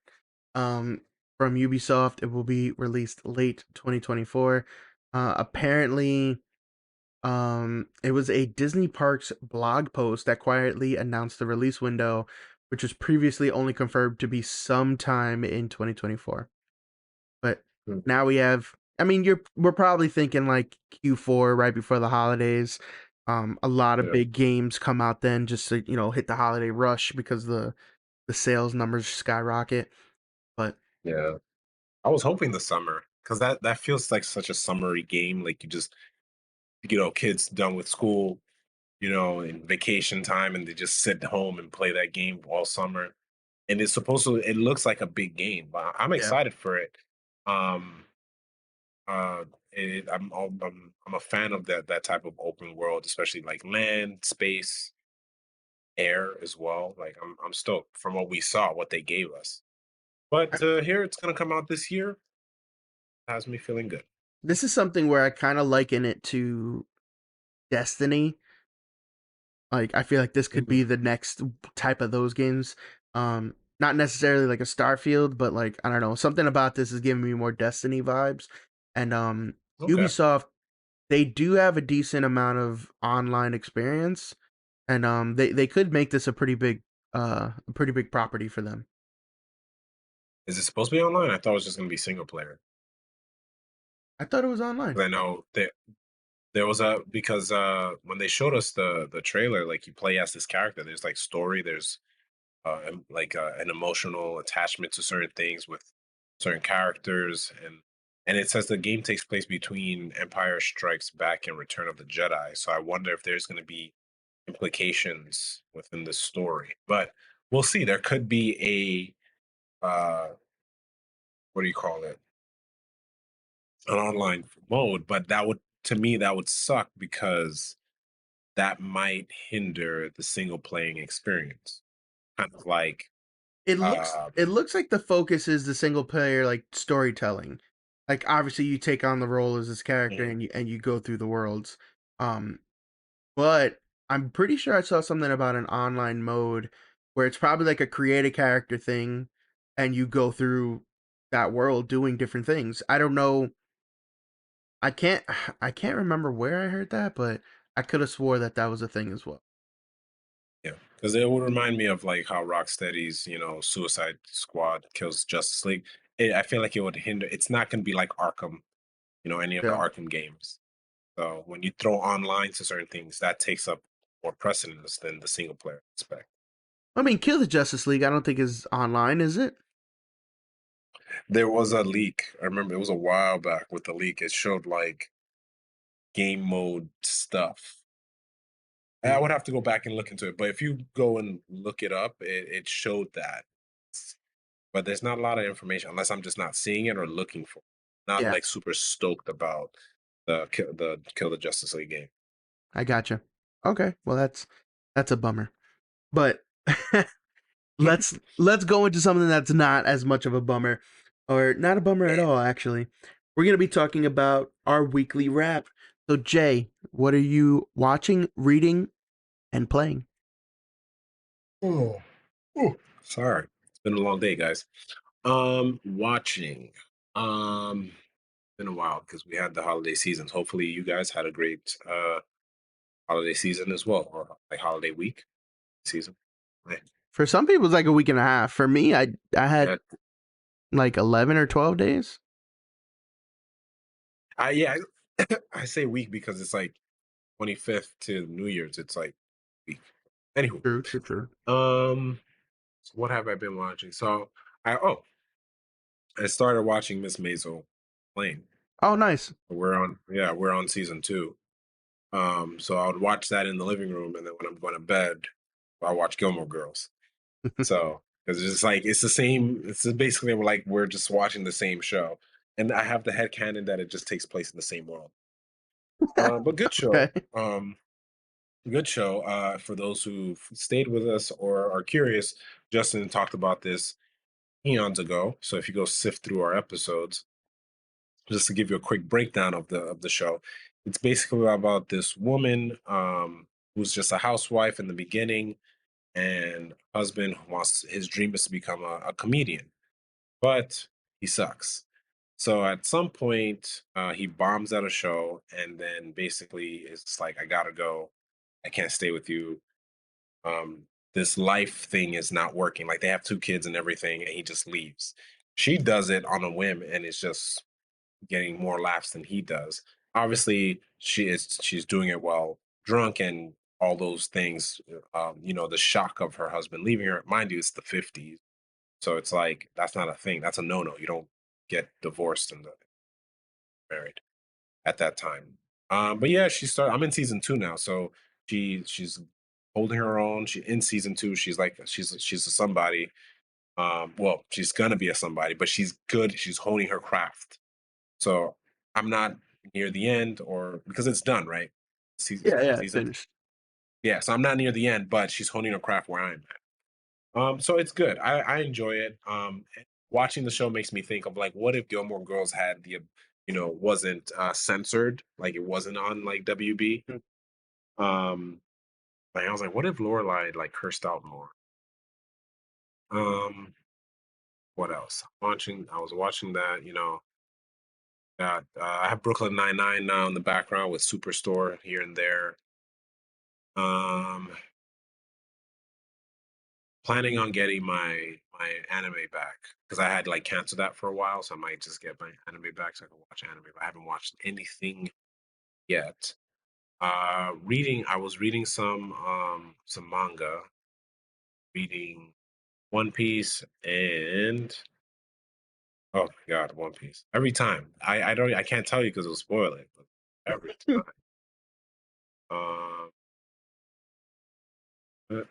Um, from Ubisoft, it will be released late 2024. Apparently, it was a Disney Parks blog post that quietly announced the release window, which was previously only confirmed to be sometime in 2024. But Hmm. now we have. I mean, we're probably thinking like Q4 right before the holidays. A lot of Yeah, big games come out then just to hit the holiday rush because the sales numbers skyrocket. But yeah. I was hoping the summer because that feels like such a summery game. Like you just kids done with school, in vacation time, and they just sit home and play that game all summer. And it's supposed to. It looks like a big game, but I'm yeah, excited for it. Um, uh, I'm a fan of that type of open world, especially like land, space, air as well. Like I'm stoked from what we saw, what they gave us. But here it's gonna come out this year. Has me feeling good. this is something where I kind of liken it to Destiny. Like I feel like this could Mhm. be the next type of those games. Not necessarily like a Starfield, but like I don't know, something about this is giving me more Destiny vibes. And Okay. Ubisoft, they do have a decent amount of online experience, and they could make this a pretty big property for them. Is it supposed to be online? I thought it was just gonna be single player. I thought it was online. 'Cause I know there was a because when they showed us the trailer, like you play as this character. There's like story. There's like an emotional attachment to certain things with certain characters, and it says the game takes place between Empire Strikes Back and Return of the Jedi. So I wonder if there's going to be implications within the story, but we'll see. There could be a what do you call it? An online mode, but that would to me that would suck because that might hinder the single playing experience. Kind of like uh It looks like the focus is the single player like storytelling. Like obviously you take on the role as this character mhm, and you go through the worlds. Um but I'm pretty sure I saw something about an online mode where it's probably like a create a character thing. and you go through that world doing different things. I don't know. I can't. I can't remember where I heard that, but I could have swore that that was a thing as well. Yeah, because it would remind me of like how Rocksteady's, Suicide Squad kills Justice League. I feel like it would hinder. It's not going to be like Arkham, any of the Yeah. Arkham games. So when you throw online to certain things, that takes up more precedence than the single player aspect. I mean, Kill the Justice League. I don't think is online, is it? There was a leak. I remember it was a while back with the leak. It showed like game mode stuff. I Hmm. would have to go back and look into it, but if you go and look it up, it showed that. But there's not a lot of information unless I'm just not seeing it or looking for it. Not Yeah, like super stoked about the Kill the Justice League game. I gotcha. Okay, well that's a bummer. But let's go into something that's not as much of a bummer, or not a bummer at all. Actually, we're gonna be talking about our weekly wrap. So Jay, what are you watching, reading, and playing? Oh, sorry. It's been a long day, guys. Watching. Um, been a while because we had the holiday seasons. Hopefully, you guys had a great holiday season as well, or like holiday week season. Right. For some people, it's like a week and a half. For me, I had Yeah, like 11 or 12 days. yeah. I say week because it's like 25th to New Year's. It's like week. Anywho, True, true, true. so what have I been watching? So I started watching Miss Maisel playing. Oh, nice. We're on season two. So I would watch that in the living room, and then when I'm going to bed, I watch Gilmore Girls. So because it's just like it's the same. It's basically like we're just watching the same show, and I have the headcanon that it just takes place in the same world. But good show. Okay. Good show. For those who stayed with us or are curious, Justin talked about this eons ago. So if you go sift through our episodes, just to give you a quick breakdown of the show, it's basically about this woman who's just a housewife in the beginning, and husband wants his dream is to become a comedian, but he sucks. So at some point, he bombs at a show, and then basically it's like, I gotta go. I can't stay with you. This life thing is not working. Like they have two kids and everything, and he just leaves. She does it on a whim, and it's just getting more laughs than he does. Obviously, she's doing it while drunk and all those things. The shock of her husband leaving her. Mind you, it's the 50s, so it's like that's not a thing. That's a no-no. You don't get divorced and married at that time. But yeah, she started. I'm in season two now, so she's holding her own. She in season two. She's like she's a somebody. Well, she's gonna be a somebody, but she's good. She's honing her craft. So I'm not near the end, or because it's done, right? Yeah, yeah, Season. finished. Yeah, so I'm not near the end, but she's honing her craft where I'm at. So it's good. I enjoy it. Watching the show makes me think of like, what if Gilmore Girls had wasn't censored, like it wasn't on like WB. Mm. Um, like I was like, what if Lorelai like cursed out more? Um, what else? I was watching that. I have Brooklyn Nine-Nine now in the background with Superstore here and there. Um, Planning on getting my anime back because I had like canceled that for a while, so I might just get my anime back so I can watch anime. But I haven't watched anything yet. I was reading some manga, reading One Piece, and oh my god, One Piece. Every time I can't tell you because it'll spoil it, but every time. Um,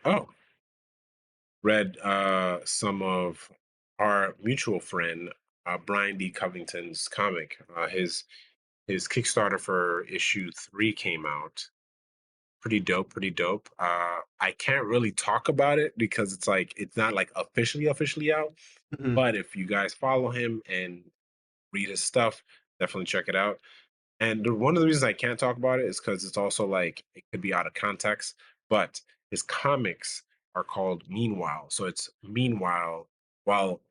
oh, read some of our mutual friend Brian D. Covington's comic. His Kickstarter for issue 3 came out. Pretty dope, pretty dope. I can't really talk about it because it's like it's not like officially out. Mhm. But if you guys follow him and read his stuff, definitely check it out. And one of the reasons I can't talk about it is because it's also like it could be out of context. But his comics are called Meanwhile, so it's meanwhile while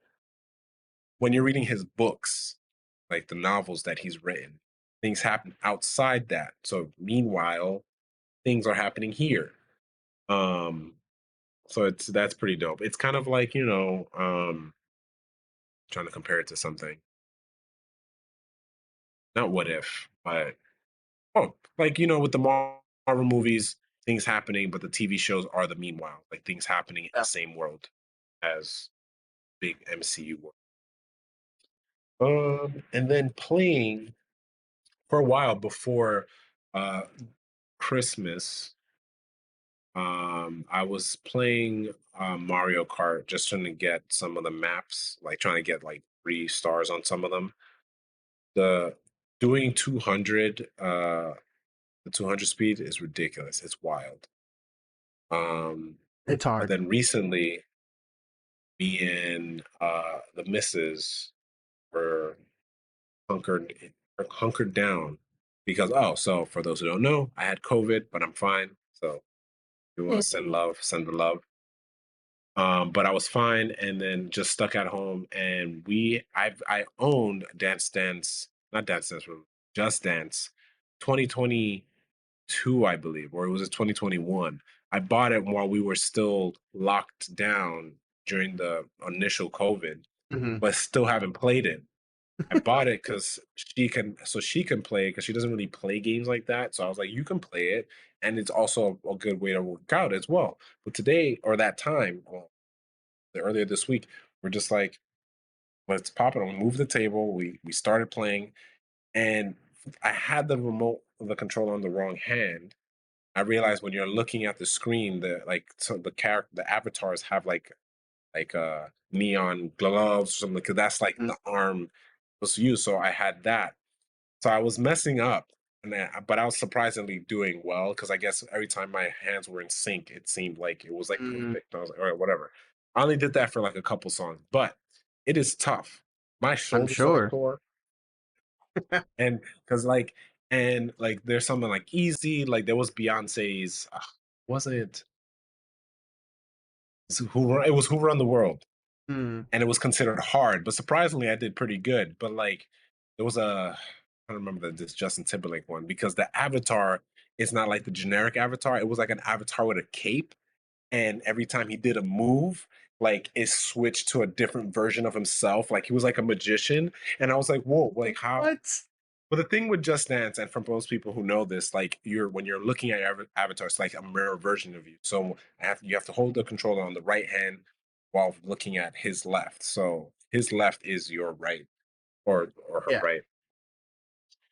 when you're reading his books, like the novels that he's written, things happen outside that. So meanwhile, things are happening here. Um, so that's pretty dope. It's kind of like, trying to compare it to something. Not what if, but like with the Marvel movies, things happening, but the TV shows are the meanwhile, like things happening in the Yeah. same world as big MCU world. And then playing for a while before uh Christmas, I was playing Mario Kart, just trying to get some of the maps, like trying to get like 3 stars on some of them. The doing 200, the 200 speed is ridiculous. It's wild. Um, It's and hard. then recently, me and the missus were hunkered hunkered down because, so for those who don't know, I had COVID, but I'm fine. So if you want to send Mm. love, send the love. But I was fine, and then just stuck at home. And I owned Dance Dance, not Dance Dance Room, Just Dance, 2022, I believe, or it was a 2021. I bought it while we were still locked down during the initial COVID, Mhm. but still haven't played it. I bought it because she can play it because she doesn't really play games like that. So I was like, you can play it, and it's also a good way to work out as well. But today or that time, well, earlier this week, we're just like, let's pop it on, move the table. We started playing, and I had the remote, the controller on the wrong hand. I realized when you're looking at the screen, the character, the avatars have like neon gloves or something, because that's like Mhm. the arm was used. So I had that. So I was messing up, but I was surprisingly doing well because I guess every time my hands were in sync, it seemed like it was like Mm, perfect. I was like, all right, whatever. I only did that for like a couple songs, but it is tough. My I'm shoulders are sure. sore, and because like there's something like easy, like there was Beyonce's, was it? It was Who Run the World, Mm, and it was considered hard, but surprisingly, I did pretty good. But like, there was I don't remember this Justin Timberlake one because the avatar is not like the generic avatar. It was like an avatar with a cape, and every time he did a move, like it switched to a different version of himself. Like he was like a magician, and I was like, whoa, like how? what? But the thing with Just Dance, and for most people who know this, like when you're looking at your avatar, it's like a mirror version of you. So you have to hold the controller on the right hand while looking at his left. So his left is your right, or her Yeah. right.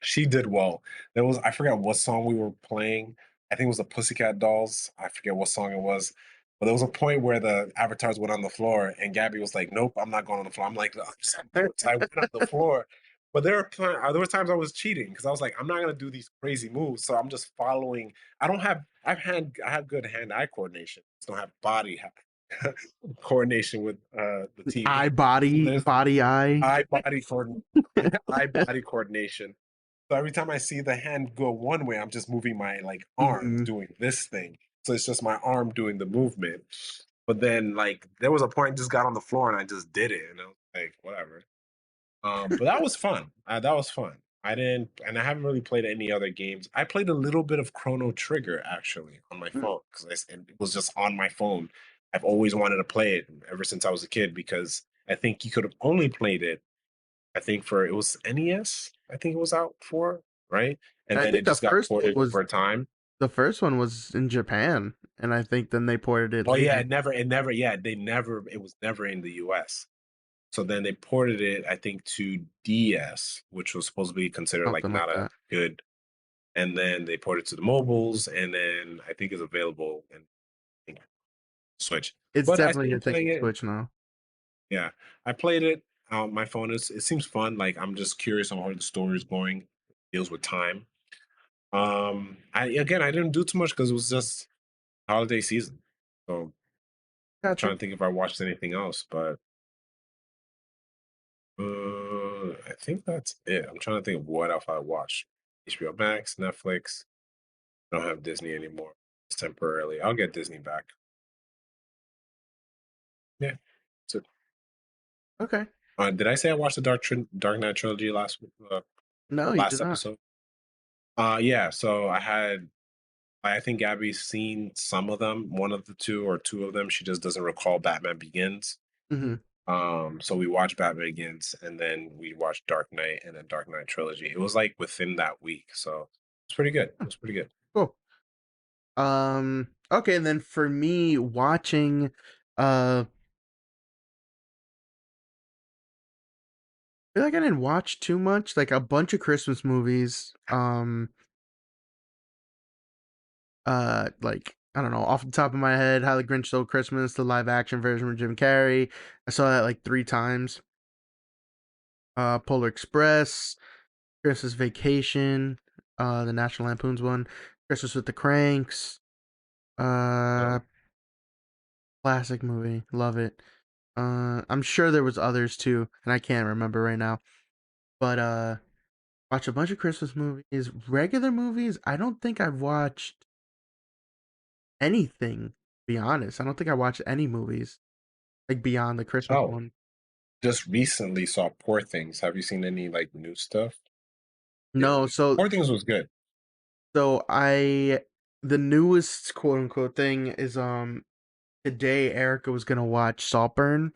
She did well. I forgot what song we were playing. I think it was the Pussycat Dolls. I forget what song it was. But there was a point where the avatars went on the floor, and Gabby was like, "Nope, I'm not going on the floor." I'm like, "Oh, so I went on the floor." But there were times I was cheating because I was like, "I'm not gonna do these crazy moves." So I'm just following. I have good hand-eye coordination. I just don't have body coordination with the Eye, TV. body, There's body, eye. eye body coordination. Eye body coordination. So every time I see the hand go one way, I'm just moving my like arm Mhm. doing this thing. So it's just my arm doing the movement. But then like there was a point I just got on the floor and I just did it, and I was like, whatever. But that was fun. That was fun. I haven't really played any other games. I played a little bit of Chrono Trigger actually on my Mm, phone because it was just on my phone. I've always wanted to play it ever since I was a kid because I think you could have only played it, I think for it was NES, I think it was out for, right? And I then think it just got ported over time. the first one was in Japan, and I think then they ported it Oh yeah, later, it was never in the US. So then they ported it, I think, to DS, which was supposed to be considered like something like not a that. good. And then they ported it to the mobiles, and then I think it's available in Switch. It's But I definitely still gonna take playing the it. Switch now. Yeah, I played it. My phone it seems fun. Like I'm just curious on how the story is going. It deals with time. I didn't do too much because it was just holiday season. So Gotcha. trying to think if I watched anything else, but I think that's it. I'm trying to think of what else I watched. HBO Max, Netflix. I don't have Disney anymore. It's temporarily. I'll get Disney back. Yeah. So Okay. Did I say I watched the Dark Knight trilogy No, you did last not. episode? Yeah. So I think Gabby's seen some of them, one of the two or two of them. She just doesn't recall Batman Begins. Hmm. So we watched Batman Begins, and then we watched Dark Knight and then Dark Knight trilogy. It was like within that week, so it's pretty good. It was pretty good. Cool. Okay, and then for me, watching, uh, I feel like I didn't watch too much, like a bunch of Christmas movies. Like I don't know, off the top of my head, How the Grinch Stole Christmas, the live action version with Jim Carrey. I saw that like 3 times. Polar Express, Christmas Vacation, the National Lampoon's one, Christmas with the Cranks, Uh, uh, classic movie, love it. I'm sure there was others too, and I can't remember right now. But watch a bunch of Christmas movies, regular movies. I don't think I've watched anything. To be honest, I don't think I watched any movies like beyond the Christmas oh, one. just recently saw Poor Things. Have you seen any like new stuff? Yeah, No, Poor Things was good. I the newest quote unquote thing is today Erica was gonna watch Saltburn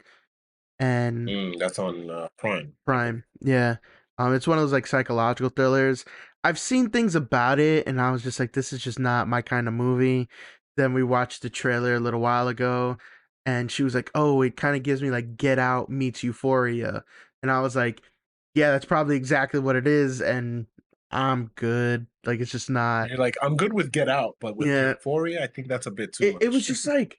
and That's on Prime, right? Prime. Yeah. It's one of those like psychological thrillers. I've seen things about it and I was just like, this is just not my kind of movie. Then we watched the trailer a little while ago and she was like, oh, it kind of gives me like Get Out meets Euphoria. And I was like, yeah, that's probably exactly what it is. And I'm good. Like, it's just not, You're like, I'm good with Get Out, but with yeah. Euphoria, I think that's a bit too It was much. just like,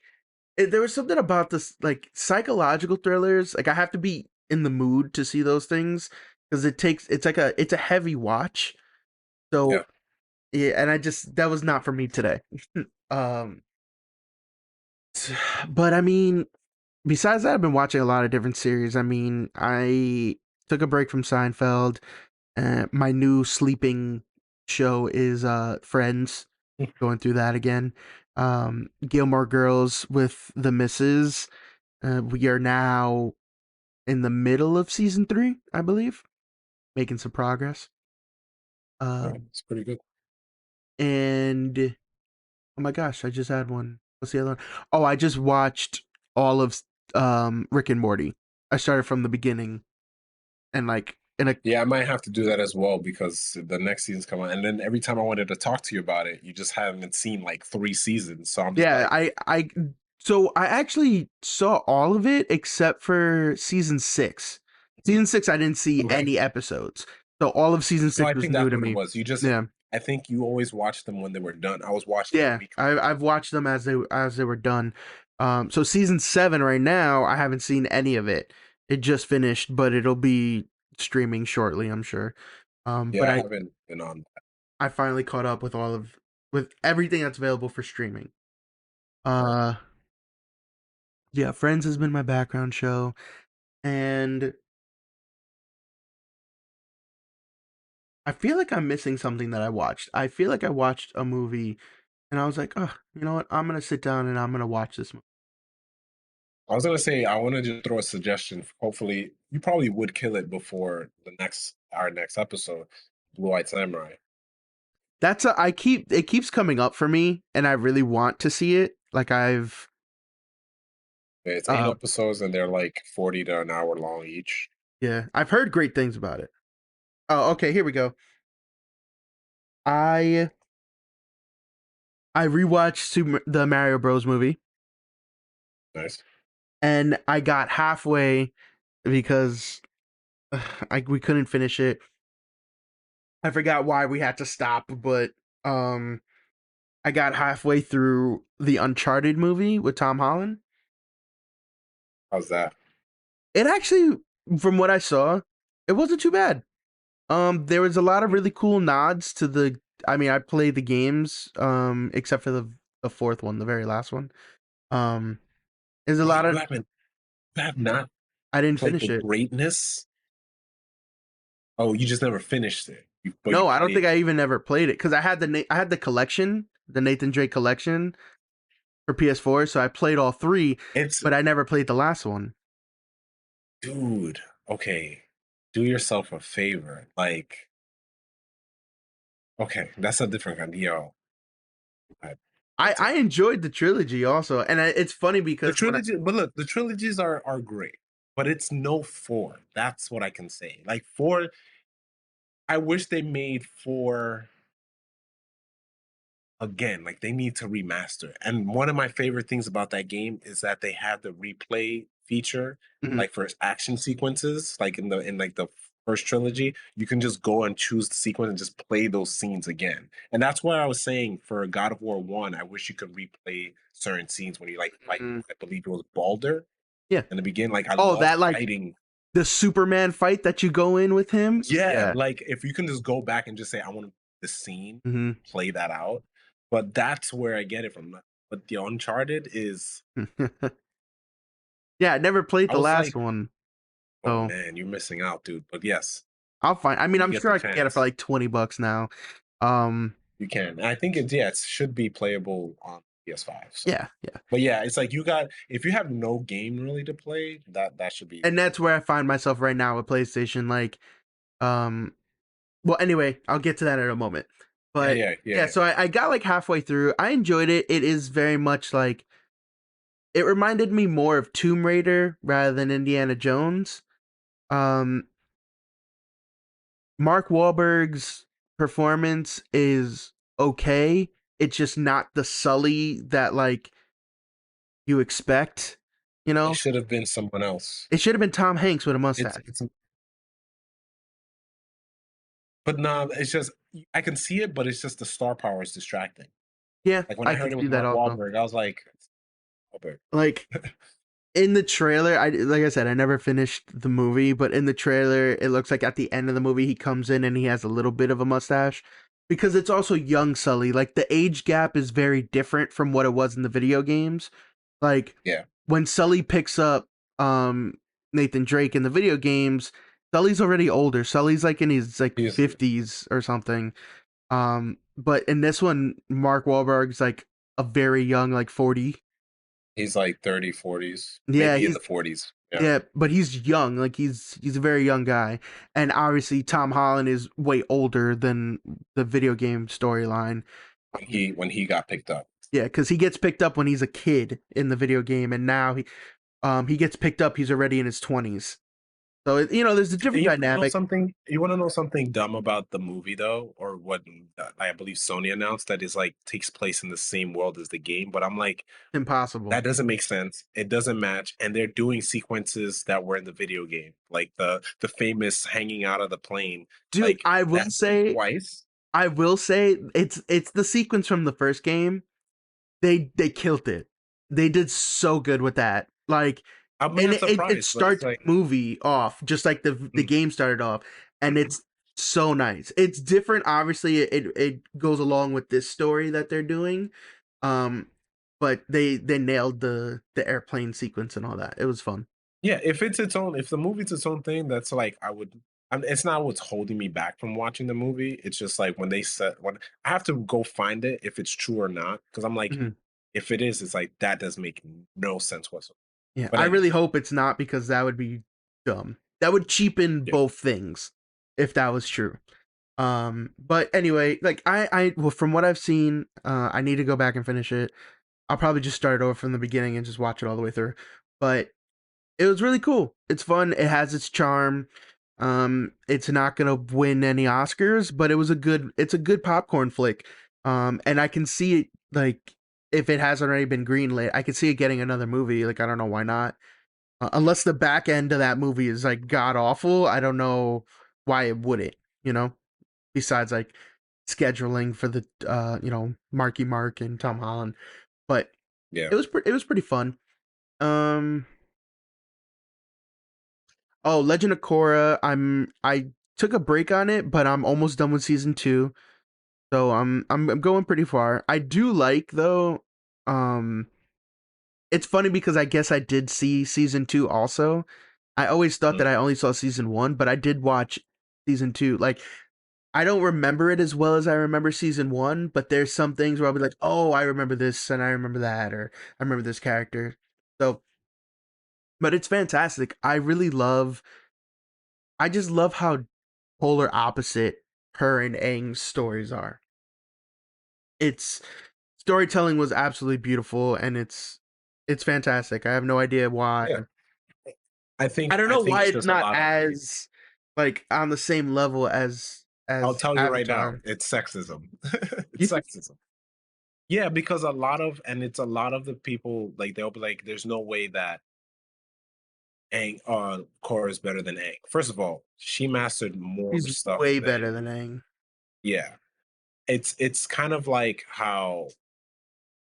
there was something about this like psychological thrillers. Like I have to be in the mood to see those things because it's a heavy watch. Yeah. So yeah, and I just that was not for me today. um, but I mean, besides that, I've been watching a lot of different series. I mean, I took a break from Seinfeld. My new sleeping show is Friends. Going through that again. Gilmore Girls with the Misses. We are now in the middle of season 3, I believe, making some progress. All right, Um, it's pretty good. and oh my gosh, I just had one. What's the other one? Oh, I just watched all of Rick and Morty. I started from the beginning and like in a Yeah, I might have to do that as well because the next season's coming, and then every time I wanted to talk to you about it, you just haven't seen like 3 seasons. So I'm just yeah, like, I actually saw all of it except for season 6. Season 6 I didn't see okay. any episodes. So all of season No, 6 I was think new that's to what it me. was. Yeah. I think you always watched them when they were done. I was watching them Yeah, weekly. I've watched them as they were done. So season 7 right now, I haven't seen any of it. It just finished, but it'll be streaming shortly, I'm sure. But Yeah, I haven't been on. I finally caught up with with everything that's available for streaming. Right. Uh, yeah, Friends has been my background show, and I feel like I'm missing something that I watched. I feel like I watched a movie, and I was like, oh, you know what? I'm gonna sit down and I'm gonna watch this movie. I was gonna say I wanted to throw a suggestion. Hopefully, you probably would kill it before our next episode, Blue Eyed Samurai. It keeps coming up for me and I really want to see it. Like It's eight uh episodes and they're like 40 to an hour long each. yeah, I've heard great things about it. Oh, okay, here we go. I I rewatched the Mario Bros movie Nice. and I got halfway because we couldn't finish it. I forgot why we had to stop, but um I got halfway through the Uncharted movie with Tom Holland. How's that? It actually, from what I saw, it wasn't too bad. There was a lot of really cool nods to the. I mean, I played the games, except for the fourth one, the very last one. Um, there's a Wait, lot of. you have not I didn't played finish the it. greatness? Oh, you just never finished it. But you No, I don't played think it. I even ever played it because I had the collection, the Nathan Drake collection for PS4, so I played all 3, It's but I never played the last one. dude. okay, do yourself a favor. Like, okay, that's a different kind. Yo, I, that's I it. enjoyed the trilogy also, and it's funny The because trilogy, but look, the trilogies are great, but it's no four. That's what I can say. Like four, I wish they made four again. Like they need to remaster. And one of my favorite things about that game is that they have the replay feature, Mhm. like for action sequences, like in like the first trilogy, you can just go and choose the sequence and just play those scenes again. And that's what I was saying for God of War One. I wish you could replay certain scenes when you like fight. Mhm. I believe it was Balder Yeah. in the beginning. Like I Oh, love that like fighting. the Superman fight that you go in with him. Yeah, Yeah. like if you can just go back and just say, I want this scene, Hmm. play that out. But that's where I get it from. But the Uncharted is, Yeah, I never played I the was last like, one, oh so man, you're missing out, dude. But yes, I'll find. I mean, when you I'm get sure the I could get it for chance, like $20 now. Um, you can. And I think it, yeah, it should be playable on PS5. So, yeah, yeah, but yeah, it's like you got if you have no game really to play, that should be. and that's where I find myself right now with PlayStation. Like, um, well, anyway, I'll get to that in a moment. Yeah, But yeah, yeah, yeah, yeah. so I got like halfway through. I enjoyed it. It is very much like it reminded me more of Tomb Raider rather than Indiana Jones. Um, Mark Wahlberg's performance is okay. It's just not the Sully that like you expect. You It know, should have been someone else. it should have been Tom Hanks with a mustache. It's but no, it's just I can see it, but it's just the star power is distracting. Yeah, Like when I I heard could it see was that Mark also. Wahlberg, I was like, Wahlberg. Like in the trailer, I like I said, I never finished the movie, but in the trailer, it looks like at the end of the movie, he comes in and he has a little bit of a mustache because it's also young Sully. Like the age gap is very different from what it was in the video games. Like Yeah, when Sully picks up um Nathan Drake in the video games, Sully's already older. Sully's like in his like he's 50s or something. But in this one, Mark Wahlberg's like a very young, like 40. he's like 30, 40s, Yeah, maybe in he's the 40s. Yeah, yeah, but he's young. Like he's a very young guy, and obviously Tom Holland is way older than the video game storyline. when he got picked up. Yeah, because he gets picked up when he's a kid in the video game, and now he gets picked up. He's already in his 20s. So there's a different You want to know dynamic. something? You want to know something dumb about the movie though, or what I believe Sony announced that is like takes place in the same world as the game. But I'm like, Impossible, that doesn't make sense. It doesn't match, and they're doing sequences that were in the video game, like the famous hanging out of the plane. dude. Like that's twice. I will say, it's the sequence from the first game. They killed it. They did so good with that. Like, I mean, and I'm it surprised, but it's starts like, the movie off just like the mm, game started off, and it's so nice. It's different. Obviously, it goes along with this story that they're doing. Um, but they nailed the airplane sequence and all that. It was fun. yeah, if it's its own, if the movie's its own thing, that's like I would. It's not what's holding me back from watching the movie. It's just like when they said when I have to go find it if it's true or not because I'm like, Mhm. if it is, it's like that does make no sense whatsoever. Yeah, But I really anyway, hope it's not because that would be dumb. That would cheapen yeah, both things if that was true. But anyway, like I well, from what I've seen, I need to go back and finish it. I'll probably just start it over from the beginning and just watch it all the way through. But it was really cool. It's fun. It has its charm. It's not gonna win any Oscars, but it's a good popcorn flick. And I can see it like if it has already been greenlit, I can see it getting another movie. Like I don't know why not. Unless the back end of that movie is like god awful, I don't know why it wouldn't. You know, besides like scheduling for the Marky Mark and Tom Holland, but yeah. it was pretty fun. Um, oh, Legend of Korra. I took a break on it, but I'm almost done with season 2, so I'm going pretty far. I do like though. Um, it's funny because I guess I did see season 2 also. I always thought Mm. that I only saw season 1, but I did watch season 2. Like I don't remember it as well as I remember season 1, but there's some things where I'll be like, "Oh, I remember this and I remember that," or "I remember this character." So, but it's fantastic. I really love I just love how polar opposite her and Aang's stories are. It's storytelling was absolutely beautiful, and it's fantastic. I have no idea why. Yeah, I don't I know think why it's it's just a not lot of. as like on the same level I'll as tell you right now, Avatar. it's sexism. You It's think? sexism. Yeah, because a lot of and it's a lot of the people like they'll be like, "There's no way that Aang Korra is better than Aang." First of all, she mastered more He's stuff way better than than Aang. yeah. It's kind of like how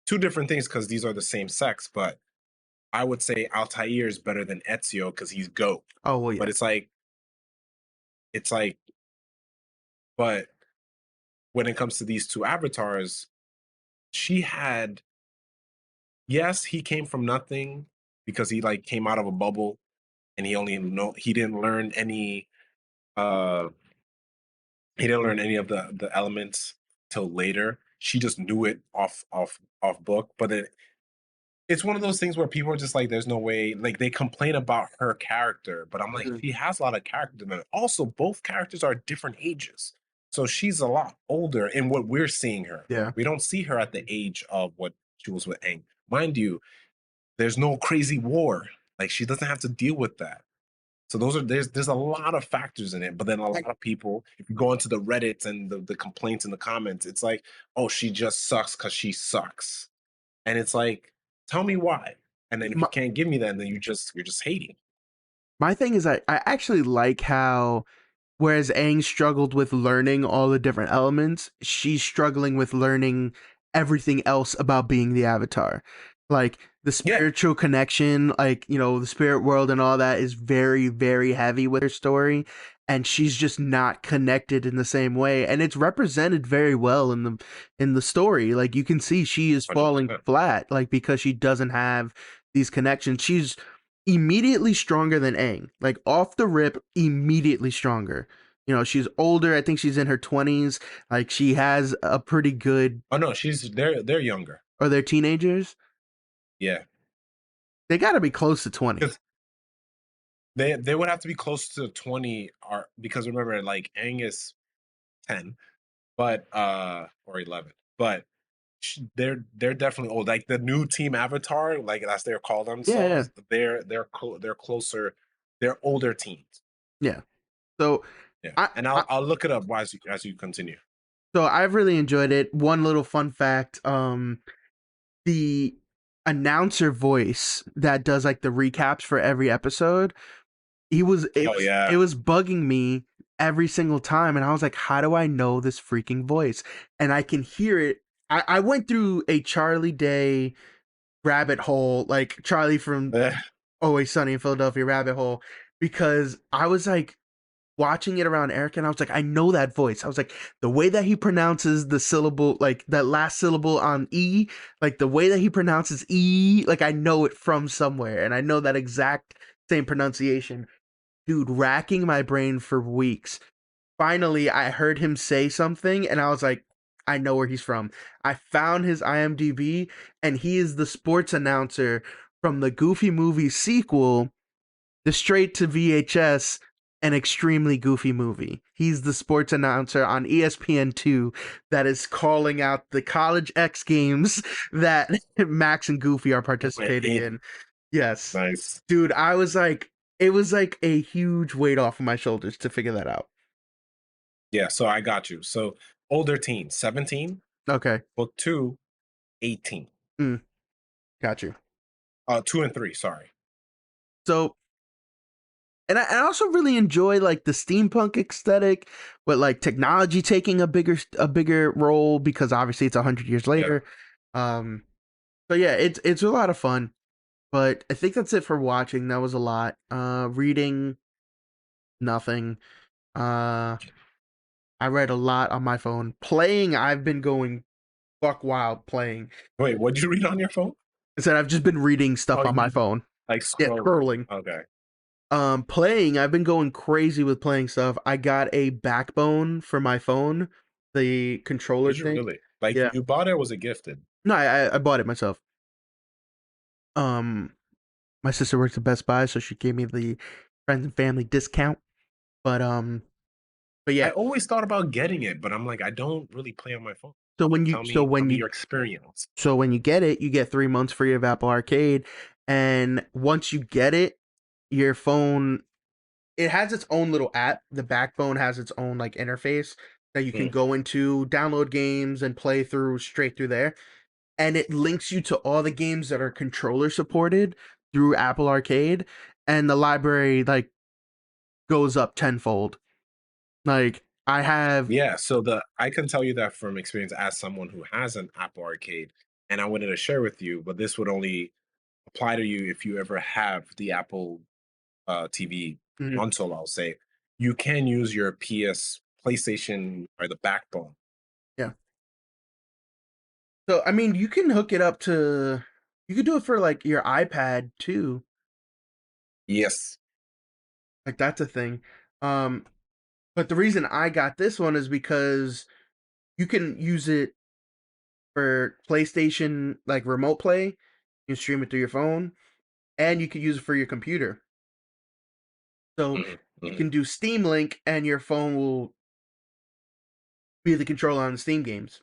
two different things because these are the same sex, but I would say Altair is better than Ezio because he's goat. Oh well, But yeah. it's like, but when it comes to these two avatars, she had yes, he came from nothing because he like came out of a bubble and he didn't learn any uh he didn't learn any of the elements till later. She just knew it off book. But it's one of those things where people are just like, there's no way. Like they complain about her character, but I'm like, Mhm. she has a lot of character development. Also, both characters are different ages, so she's a lot older in what we're seeing her. Yeah. We don't see her at the age of what she was with Aang. Mind you, there's no crazy war. Like she doesn't have to deal with that. So there's a lot of factors in it, but then a lot of people, if you go into the Reddits and the complaints in the comments, it's like, oh, she just sucks because she sucks. And it's like, tell me why. And then if you My, can't give me that, then you're just hating. my thing is, I actually like how whereas Aang struggled with learning all the different elements, she's struggling with learning everything else about being the Avatar. Like the Yeah, spiritual connection, like, the spirit world and all that is very, very heavy with her story. And she's just not connected in the same way. And it's represented very well in the story. Like you can see she is falling 100%. flat, like because she doesn't have these connections. She's immediately stronger than Aang. Like off the rip, immediately stronger. She's older. I think she's in her 20s. Like she has a pretty good. Oh no, they're younger. Are they teenagers? Yeah, They got to be close to 20. because they would have to be close to 20. Are because remember, like Aang is 10, but or 11, but they're definitely old. Like the new Team Avatar, like that's they're called Yeah, yeah, themselves. They're closer. They're older teens. yeah. So Yeah, I, and I I'll look it up as you continue. so I've really enjoyed it. One little fun fact: the announcer voice that does like the recaps for every episode, he was it Oh was yeah, it was bugging me every single time, and I was like, how do I know this freaking voice? And I can hear it. I went through a Charlie Day rabbit hole, like Charlie from Always Sunny in Philadelphia rabbit hole, because I was like watching it around Erica, and I was like, I know that voice. I was like, the way that he pronounces the syllable, like that last syllable on E, like the way that he pronounces E, like I know it from somewhere, and I know that exact same pronunciation. Dude, racking my brain for weeks. Finally, I heard him say something, and I was like, I know where he's from. I found his IMDb, and he is the sports announcer from the Goofy movie sequel, the straight to VHS, an extremely goofy movie. He's the sports announcer on ESPN2 that is calling out the college X games that Max and Goofy are participating in. Yes. nice. Dude, I was like, it was like a huge weight off of my shoulders to figure that out. Yeah, so I got you. So older teens, 17, Okay. book two, 18. Mm, got you. Two and three, sorry. So, and I also really enjoy like the steampunk aesthetic, but like technology taking a bigger role because obviously it's 100 years Yeah. later. Um, so yeah, it's a lot of fun. But I think that's it for watching. That was a lot. Reading, nothing. Uh, I read a lot on my phone. Playing, I've been going buck wild playing. Wait, what did you read on your phone? I said I've just been reading Oh, stuff on my you phone. like Yeah, scrolling. scrolling. Okay. Playing, I've been going crazy with playing stuff. I got a backbone for my phone, the controller Did you thing. really? Like Yeah. you bought it or was it gifted? No, I bought it myself. Um, my sister works at Best Buy, so she gave me the friends and family discount. But but I yeah. always thought about getting it, but I'm like, I don't really play on my phone. So when you Tell me your experience. so when you get it, you get 3 months free of Apple Arcade, and once you get it, your phone, it has its own little app. The backbone has its own like interface that you can Mm, go into, download games, and play through straight through there. And it links you to all the games that are controller supported through Apple Arcade, and the library like goes up tenfold. Like I have. yeah, so the I can tell you that from experience as someone who has an Apple Arcade, and I wanted to share with you, but this would only apply to you if you ever have the Apple TV Mhm. console. I'll say you can use your PlayStation or the backbone. Yeah. So I mean, you can hook it up to. You could do it for like your iPad too. Yes. Like that's a thing. Um, but the reason I got this one is because you can use it for PlayStation like remote play. You can stream it through your phone, and you can use it for your computer. So Mhm, you mhm. can do Steam Link, and your phone will be the controller on the Steam games.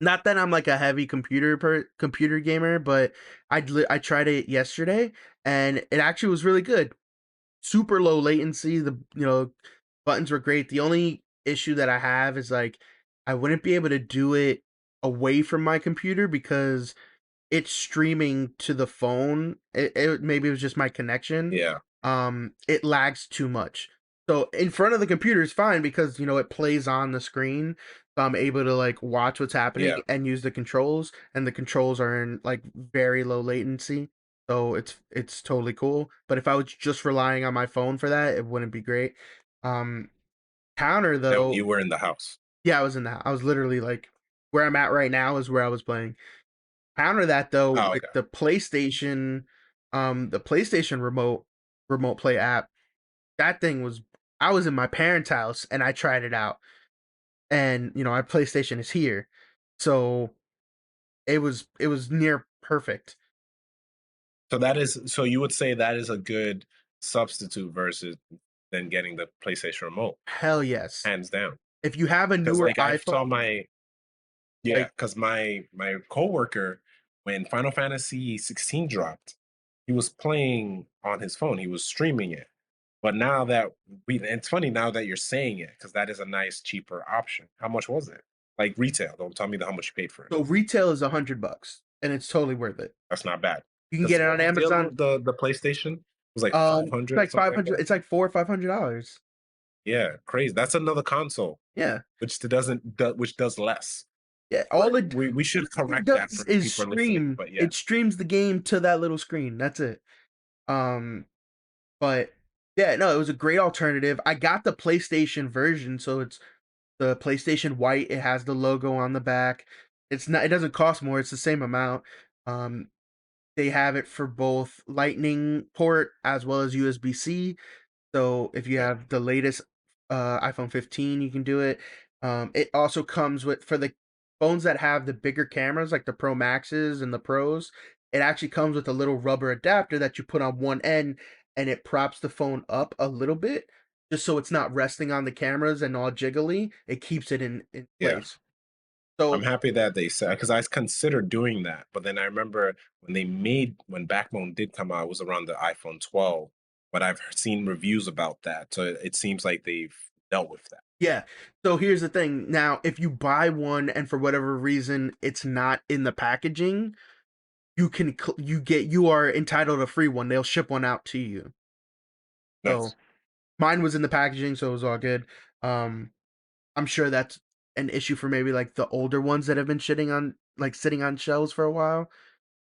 Not that I'm like a heavy computer gamer, but I tried it yesterday, and it actually was really good. Super low latency. The buttons were great. The only issue that I have is like I wouldn't be able to do it away from my computer because it's streaming to the phone. Maybe it was just my connection. Yeah, It lags too much. So in front of the computer is fine because it plays on the screen. So I'm able to like watch what's happening yeah. and use the controls, and the controls are in like very low latency. So it's totally cool. But if I was just relying on my phone for that, it wouldn't be great. Um, Counter And though, you were in the house. yeah, I was literally like where I'm at right now is where I was playing. Counter that though Oh, with okay. the PlayStation remote play app. That thing was I was in my parents' house and I tried it out, and our PlayStation is here, so it was near perfect. So you would say that is a good substitute versus than getting the PlayStation remote, Hell yes. hands down. If you have a Because newer like I iPhone, saw my yeah, like because my coworker, when Final Fantasy 16 dropped, he was playing on his phone. He was streaming it. But now that it's funny now that you're saying it because that is a nice cheaper option. How much was it? Like retail. Don't tell me how much you paid for it. so retail is $100 and it's totally worth it. That's not bad. You can Because get it what on was Amazon. the PlayStation? It was like It's 500, like something five like hundred. that. It's like $400 or $500. Yeah, crazy. That's another console, Yeah, which does less. yeah. But All it we should it correct that does for is people listening. stream. But yeah, It streams the game to that little screen. That's it. Um, But yeah, no, it was a great alternative. I got the PlayStation version, so it's the PlayStation White. It has the logo on the back. It's not. It doesn't cost more. It's the same amount. Um, they have it for both Lightning port as well as USB C. So if you okay. have the latest iPhone 15, you can do it. It also comes with for the phones that have the bigger cameras, like the Pro Maxes and the Pros. It actually comes with a little rubber adapter that you put on one end, and it props the phone up a little bit, just so it's not resting on the cameras and all jiggly. It keeps it in Yeah. place. I'm So happy that they said because I considered doing that, but then I remember when Backbone did come out, it was around the iPhone 12. But I've seen reviews about that, so it seems like they've dealt with that. yeah. So here's the thing. Now, if you buy one and for whatever reason it's not in the packaging, you are entitled to a free one. They'll ship one out to you. So Nice. mine was in the packaging, so it was all good. Um, I'm sure that's an issue for maybe like the older ones that have been sitting on shelves for a while.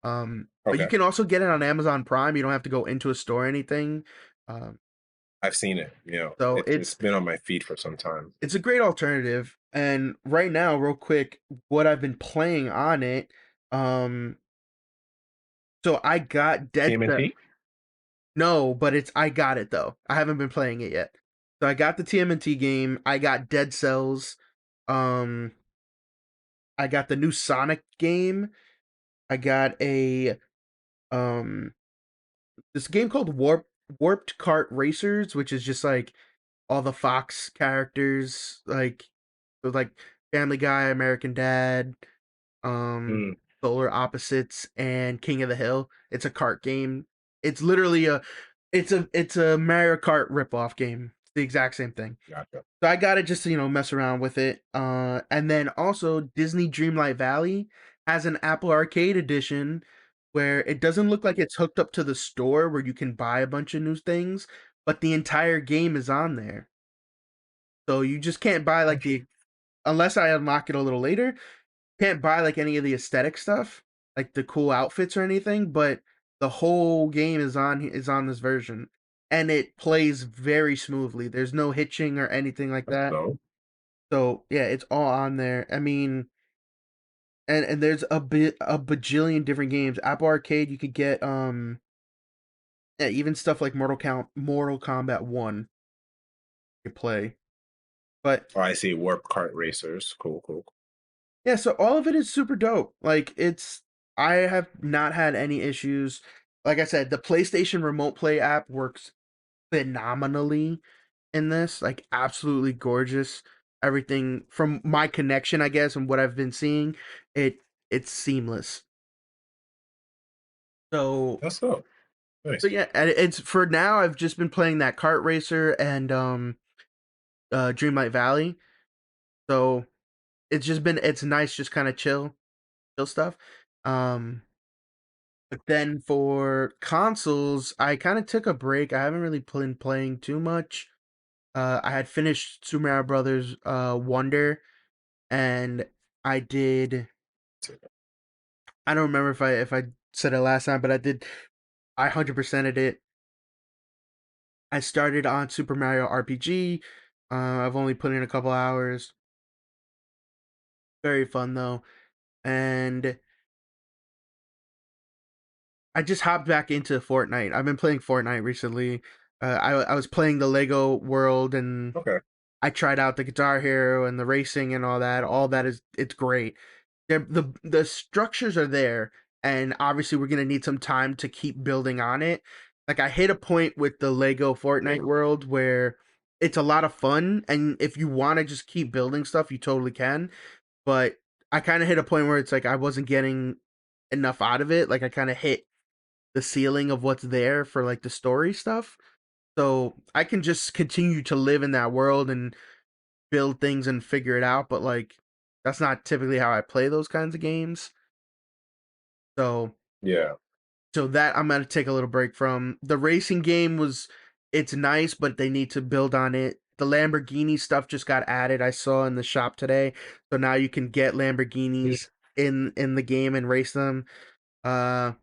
But you Okay, can also get it on Amazon Prime. You don't have to go into a store or anything. Um, I've seen it. so It's been on my feed for some time. it's a great alternative. And right now, real quick, what I've been playing on it. Um, so I got Dead Set. TMNT. No, but I got it though. I haven't been playing it yet. So I got the TMNT game. I got Dead Cells. Um, I got the new Sonic game. I got a um this game called Warped Kart Racers, which is just like all the Fox characters, like with like Family Guy, American Dad, um, Mm, Solar Opposites, and King of the Hill. It's a kart game. It's literally it's a Mario Kart ripoff game. It's the exact same thing. gotcha. So I got to just mess around with it. And then also Disney Dreamlight Valley has an Apple Arcade edition where it doesn't look like it's hooked up to the store where you can buy a bunch of new things, but the entire game is on there. So you just can't buy like the unless I unlock it a little later, can't buy like any of the aesthetic stuff, like the cool outfits or anything, but the whole game is on this version and it plays very smoothly. There's no hitching or anything like that. So So yeah, it's all on there. I mean, and there's a bajillion different games. Apple Arcade, you could get yeah, even stuff like Mortal Kombat 1 you play. But oh, I see Warp Kart Racers. Cool, cool. yeah, so all of it is super dope. Like I have not had any issues. Like I said, the PlayStation Remote Play app works phenomenally in this. Like absolutely gorgeous. Everything from my connection, I guess, and what I've been seeing, it it's seamless. So That's up. so Nice. yeah, and it's for now. I've just been playing that kart racer and Dreamlight Valley. So it's nice, just kind of chill stuff. Um, but then for consoles, I kind of took a break. I haven't really been playing too much. I had finished Super Mario Brothers Wonder, and I did. I don't remember if I said it last time, but I 100%ed it. I started on Super Mario RPG. I've only put in a couple hours. Very fun though, and I just hopped back into Fortnite. I've been playing Fortnite recently. I was playing the Lego World, and Okay. I tried out the Guitar Hero and the racing and all that. All that is it's great. The structures are there, and obviously we're gonna need some time to keep building on it. Like I hit a point with the Lego Fortnite world where it's a lot of fun, and if you want to just keep building stuff, you totally can. But I kind of hit a point where it's like I wasn't getting enough out of it. Like I kind of hit the ceiling of what's there for like the story stuff. So I can just continue to live in that world and build things and figure it out, but like that's not typically how I play those kinds of games. So Yeah. so that I'm gonna take a little break from. The racing game was it's nice, but they need to build on it. The Lamborghini stuff just got added. I saw in the shop today. So now you can get Mm, Lamborghinis in the game and race them. Uh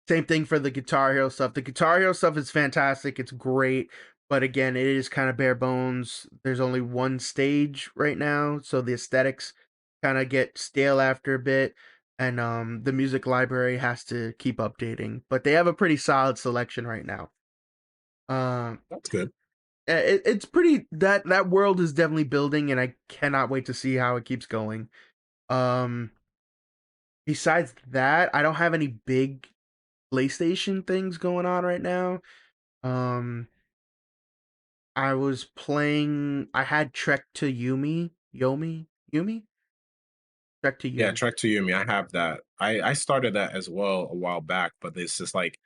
Same thing for the Guitar Hero stuff. The Guitar Hero stuff is fantastic. It's great, but again, it is kind of bare bones. There's only one stage right now, so the aesthetics kind of get stale after a bit, and the music library has to keep updating. But they have a pretty solid selection right now. Um, that's good. it's pretty that world is definitely building, and I cannot wait to see how it keeps going. Um, Besides that, I don't have any big PlayStation things going on right now. Um, I was playing. I had Trek to Yumi, Trek to Yeah, Yumi. Trek to Yumi. I have that. I started that as well a while back, but it's just like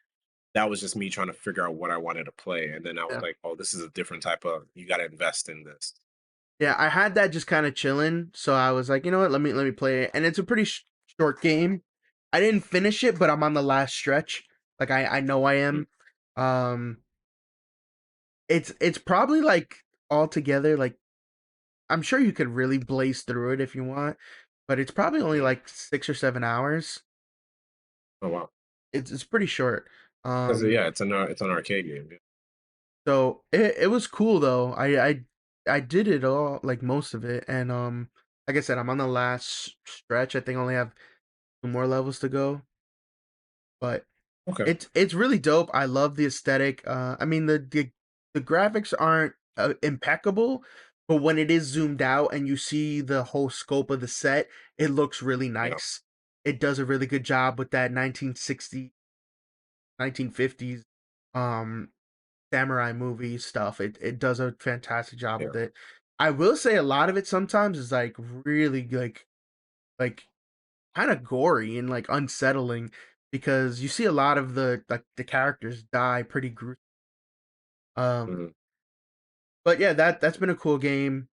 that was just me trying to figure out what I wanted to play, and then I was Yeah, like, oh, this is a different type of. You got to invest in this. yeah. I had that just kind of chilling, so I was like, you know what? Let me play it, and it's a pretty short game. I didn't finish it, but I'm on the last stretch. Like I know I Mm, am. Um, it's probably like altogether like I'm sure you could really blaze through it if you want, but it's probably only mm. like 6 or 7 hours. Oh wow. It's pretty short. Because Um, yeah, it's an arcade game. Yeah. so it was cool though. I did it all like most of it, and like I said, I'm on the last stretch. I think I only have 2 more levels to go, but Okay. it's really dope. I love the aesthetic. I mean the graphics aren't impeccable, but when it is zoomed out and you see the whole scope of the set, it looks really Yeah. nice. It does a really good job with that 1960s, 1950s um samurai movie stuff. It does a fantastic job Yeah. with it. I will say a lot of it sometimes is like really like kind of gory and like unsettling because you see a lot of the characters die pretty gruesome. Um, Mhm. but yeah, that's been a cool game.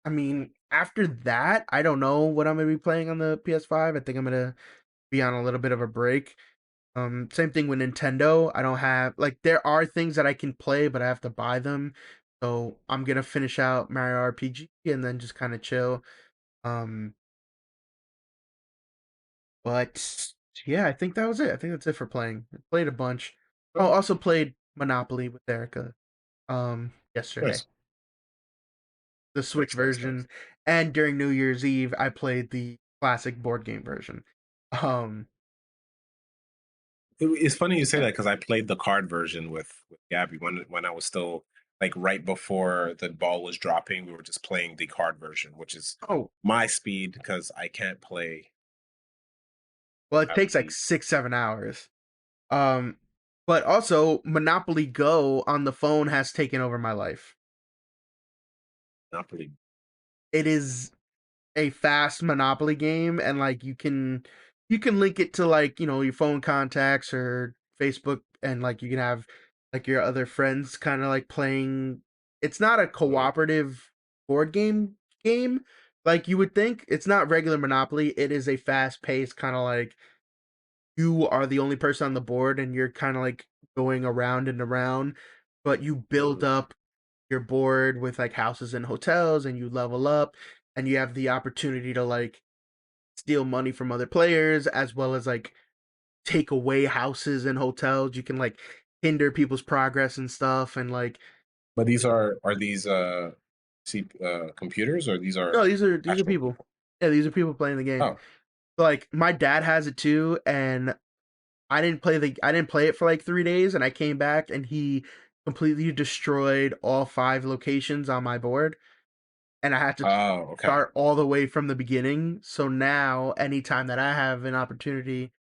I mean, after that, I don't know what I'm gonna be playing on the PS5. I think I'm gonna be on a little bit of a break. Same thing with Nintendo. I don't have like there are things that I can play, but I have to buy them. So I'm gonna finish out Mario RPG and then just kind of chill. Um, but yeah, I think that was it. I think that's it for playing. I played a bunch. Oh, Oh, also played Monopoly with Erica yesterday. nice, The Switch nice, nice, version. nice. And during New Year's Eve I played the classic board game version. Um It's funny you say yeah. that because I played the card version with Gabby when I was still like right before the ball was dropping. We were just playing the card version, which is Oh, my speed because I can't play. well it That takes would like be 6-7 hours. Um but also Monopoly Go on the phone has taken over my life. not really. It is a fast Monopoly game, and like you can link it to like your phone contacts or Facebook, and like you can have like your other friends kind of like playing. It's not a Mhm, cooperative board game like you would think. It's not regular Monopoly. It is a fast paced kind of like you are the only person on the board and you're kind of like going around and around, but you build mhm. up your board with like houses and hotels and you level up and you have the opportunity to like steal money from other players as well as like take away houses and hotels. You can like hinder people's progress and stuff and like But these are these computers or these no, are these are actual people. people? Yeah, these are people playing the game. Oh, Like my dad has it too, and I didn't play it for like 3 days, and I came back and he completely destroyed all 5 locations on my board, and I had to oh, okay, start all the way from the beginning. So now, anytime that I have an opportunity to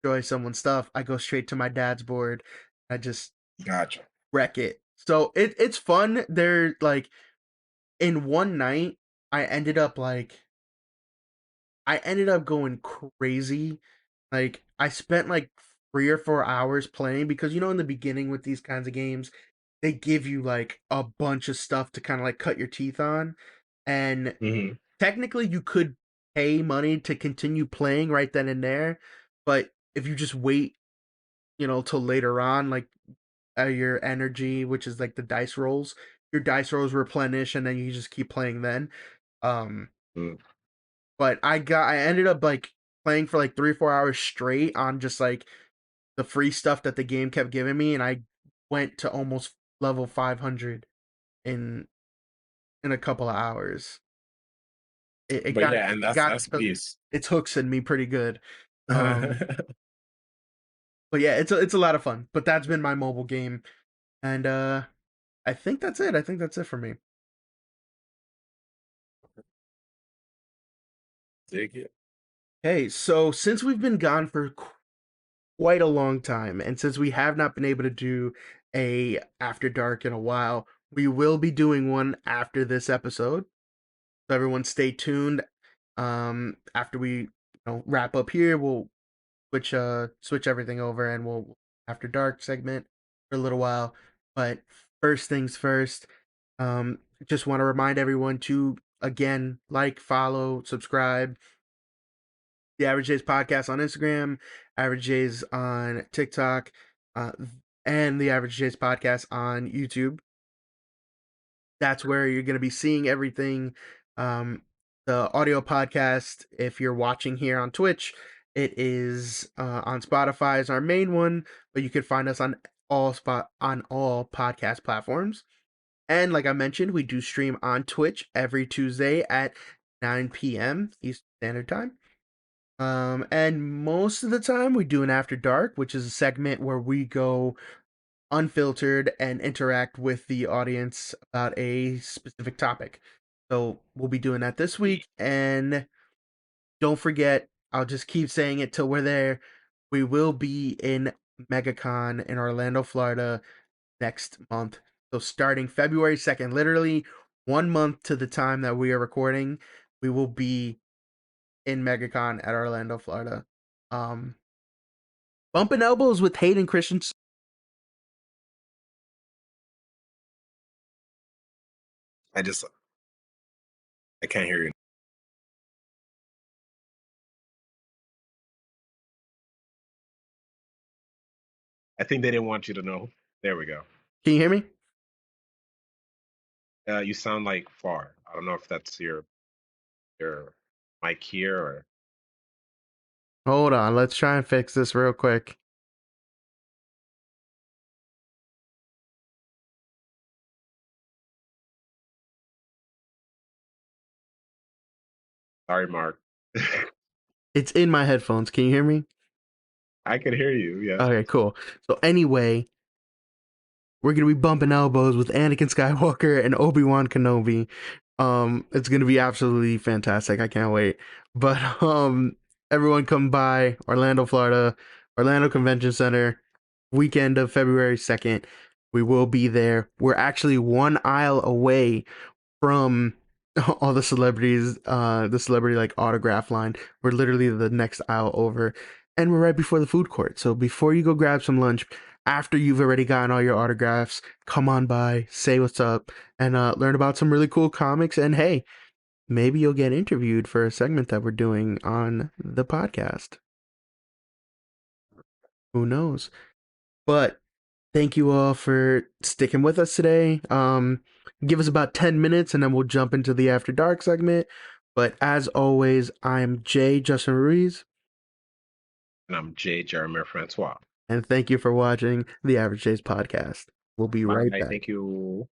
destroy someone's stuff, I go straight to my dad's board. I just gotcha. wreck it. So it's fun. They're like in one night, I ended up like I ended up going crazy. Like I spent like 3 or 4 hours playing because in the beginning with these kinds of games, they give you like a bunch of stuff to kind of like cut your teeth on. And Hmm. technically you could pay money to continue playing right then and there, but if you just wait, till later on, like your energy, which is like the dice rolls, your dice rolls replenish and then you just keep playing then. Um but I ended up like playing for like 3 or 4 hours straight on just like the free stuff that the game kept giving me, and I went to almost level 500 in a couple of hours. It But got yeah, and it got that's beast. its hooks in me pretty good. But yeah, it's a lot of fun. But that's been my mobile game, and I think that's it. I think that's it for me. Dig it. Hey, so since we've been gone for quite a long time, and since we have not been able to do a after dark in a while, we will be doing one after this episode. So everyone stay tuned. After we wrap up here, we'll switch everything over and we'll after dark segment for a little while. But first things first, um, just want to remind everyone to again like, follow, subscribe the Average J's podcast on Instagram, Average J's on TikTok, uh, and the Average J's podcast on YouTube. That's where you're going to be seeing everything. Um, the audio podcast, if you're watching here on Twitch, it is on Spotify is our main one, but you can find us on all podcast platforms. And like I mentioned, we do stream on Twitch every Tuesday at 9 p.m. Eastern Standard Time. And most of the time we do an after dark, which is a segment where we go unfiltered and interact with the audience about a specific topic. So we'll be doing that this week. And don't forget, I'll just keep saying it till we're there. We will be in MegaCon in Orlando, Florida next month. So starting February 2nd, literally 1 month to the time that we are recording, we will be in MegaCon at Orlando, Florida. Bumping elbows with Hayden Christensen. I just I can't hear you. I think they didn't want you to know. There we go. Can you hear me? You sound like far. I don't know if that's your mic here or Hold on, let's try and fix this real quick. sorry, Mark. It's in my headphones. Can you hear me? I can hear you. Yes. Okay, cool. So anyway, we're gonna be bumping elbows with Anakin Skywalker and Obi-Wan Kenobi. It's gonna be absolutely fantastic. I can't wait. But everyone come by Orlando, Florida, Orlando Convention Center, weekend of February 2nd. We will be there. We're actually one aisle away from all the celebrities, the celebrity like autograph line. We're literally the next aisle over, and we're right before the food court. So before you go grab some lunch, after you've already gotten all your autographs, come on by, say what's up, and learn about some really cool comics. And hey, maybe you'll get interviewed for a segment that we're doing on the podcast. Who knows? But thank you all for sticking with us today. Give us about 10 minutes and then we'll jump into the After Dark segment. But as always, I'm Jay Justin Ruiz. And I'm Jay Jeremy Francois. And thank you for watching the Average J's podcast. We'll be right Bye. back. Thank you.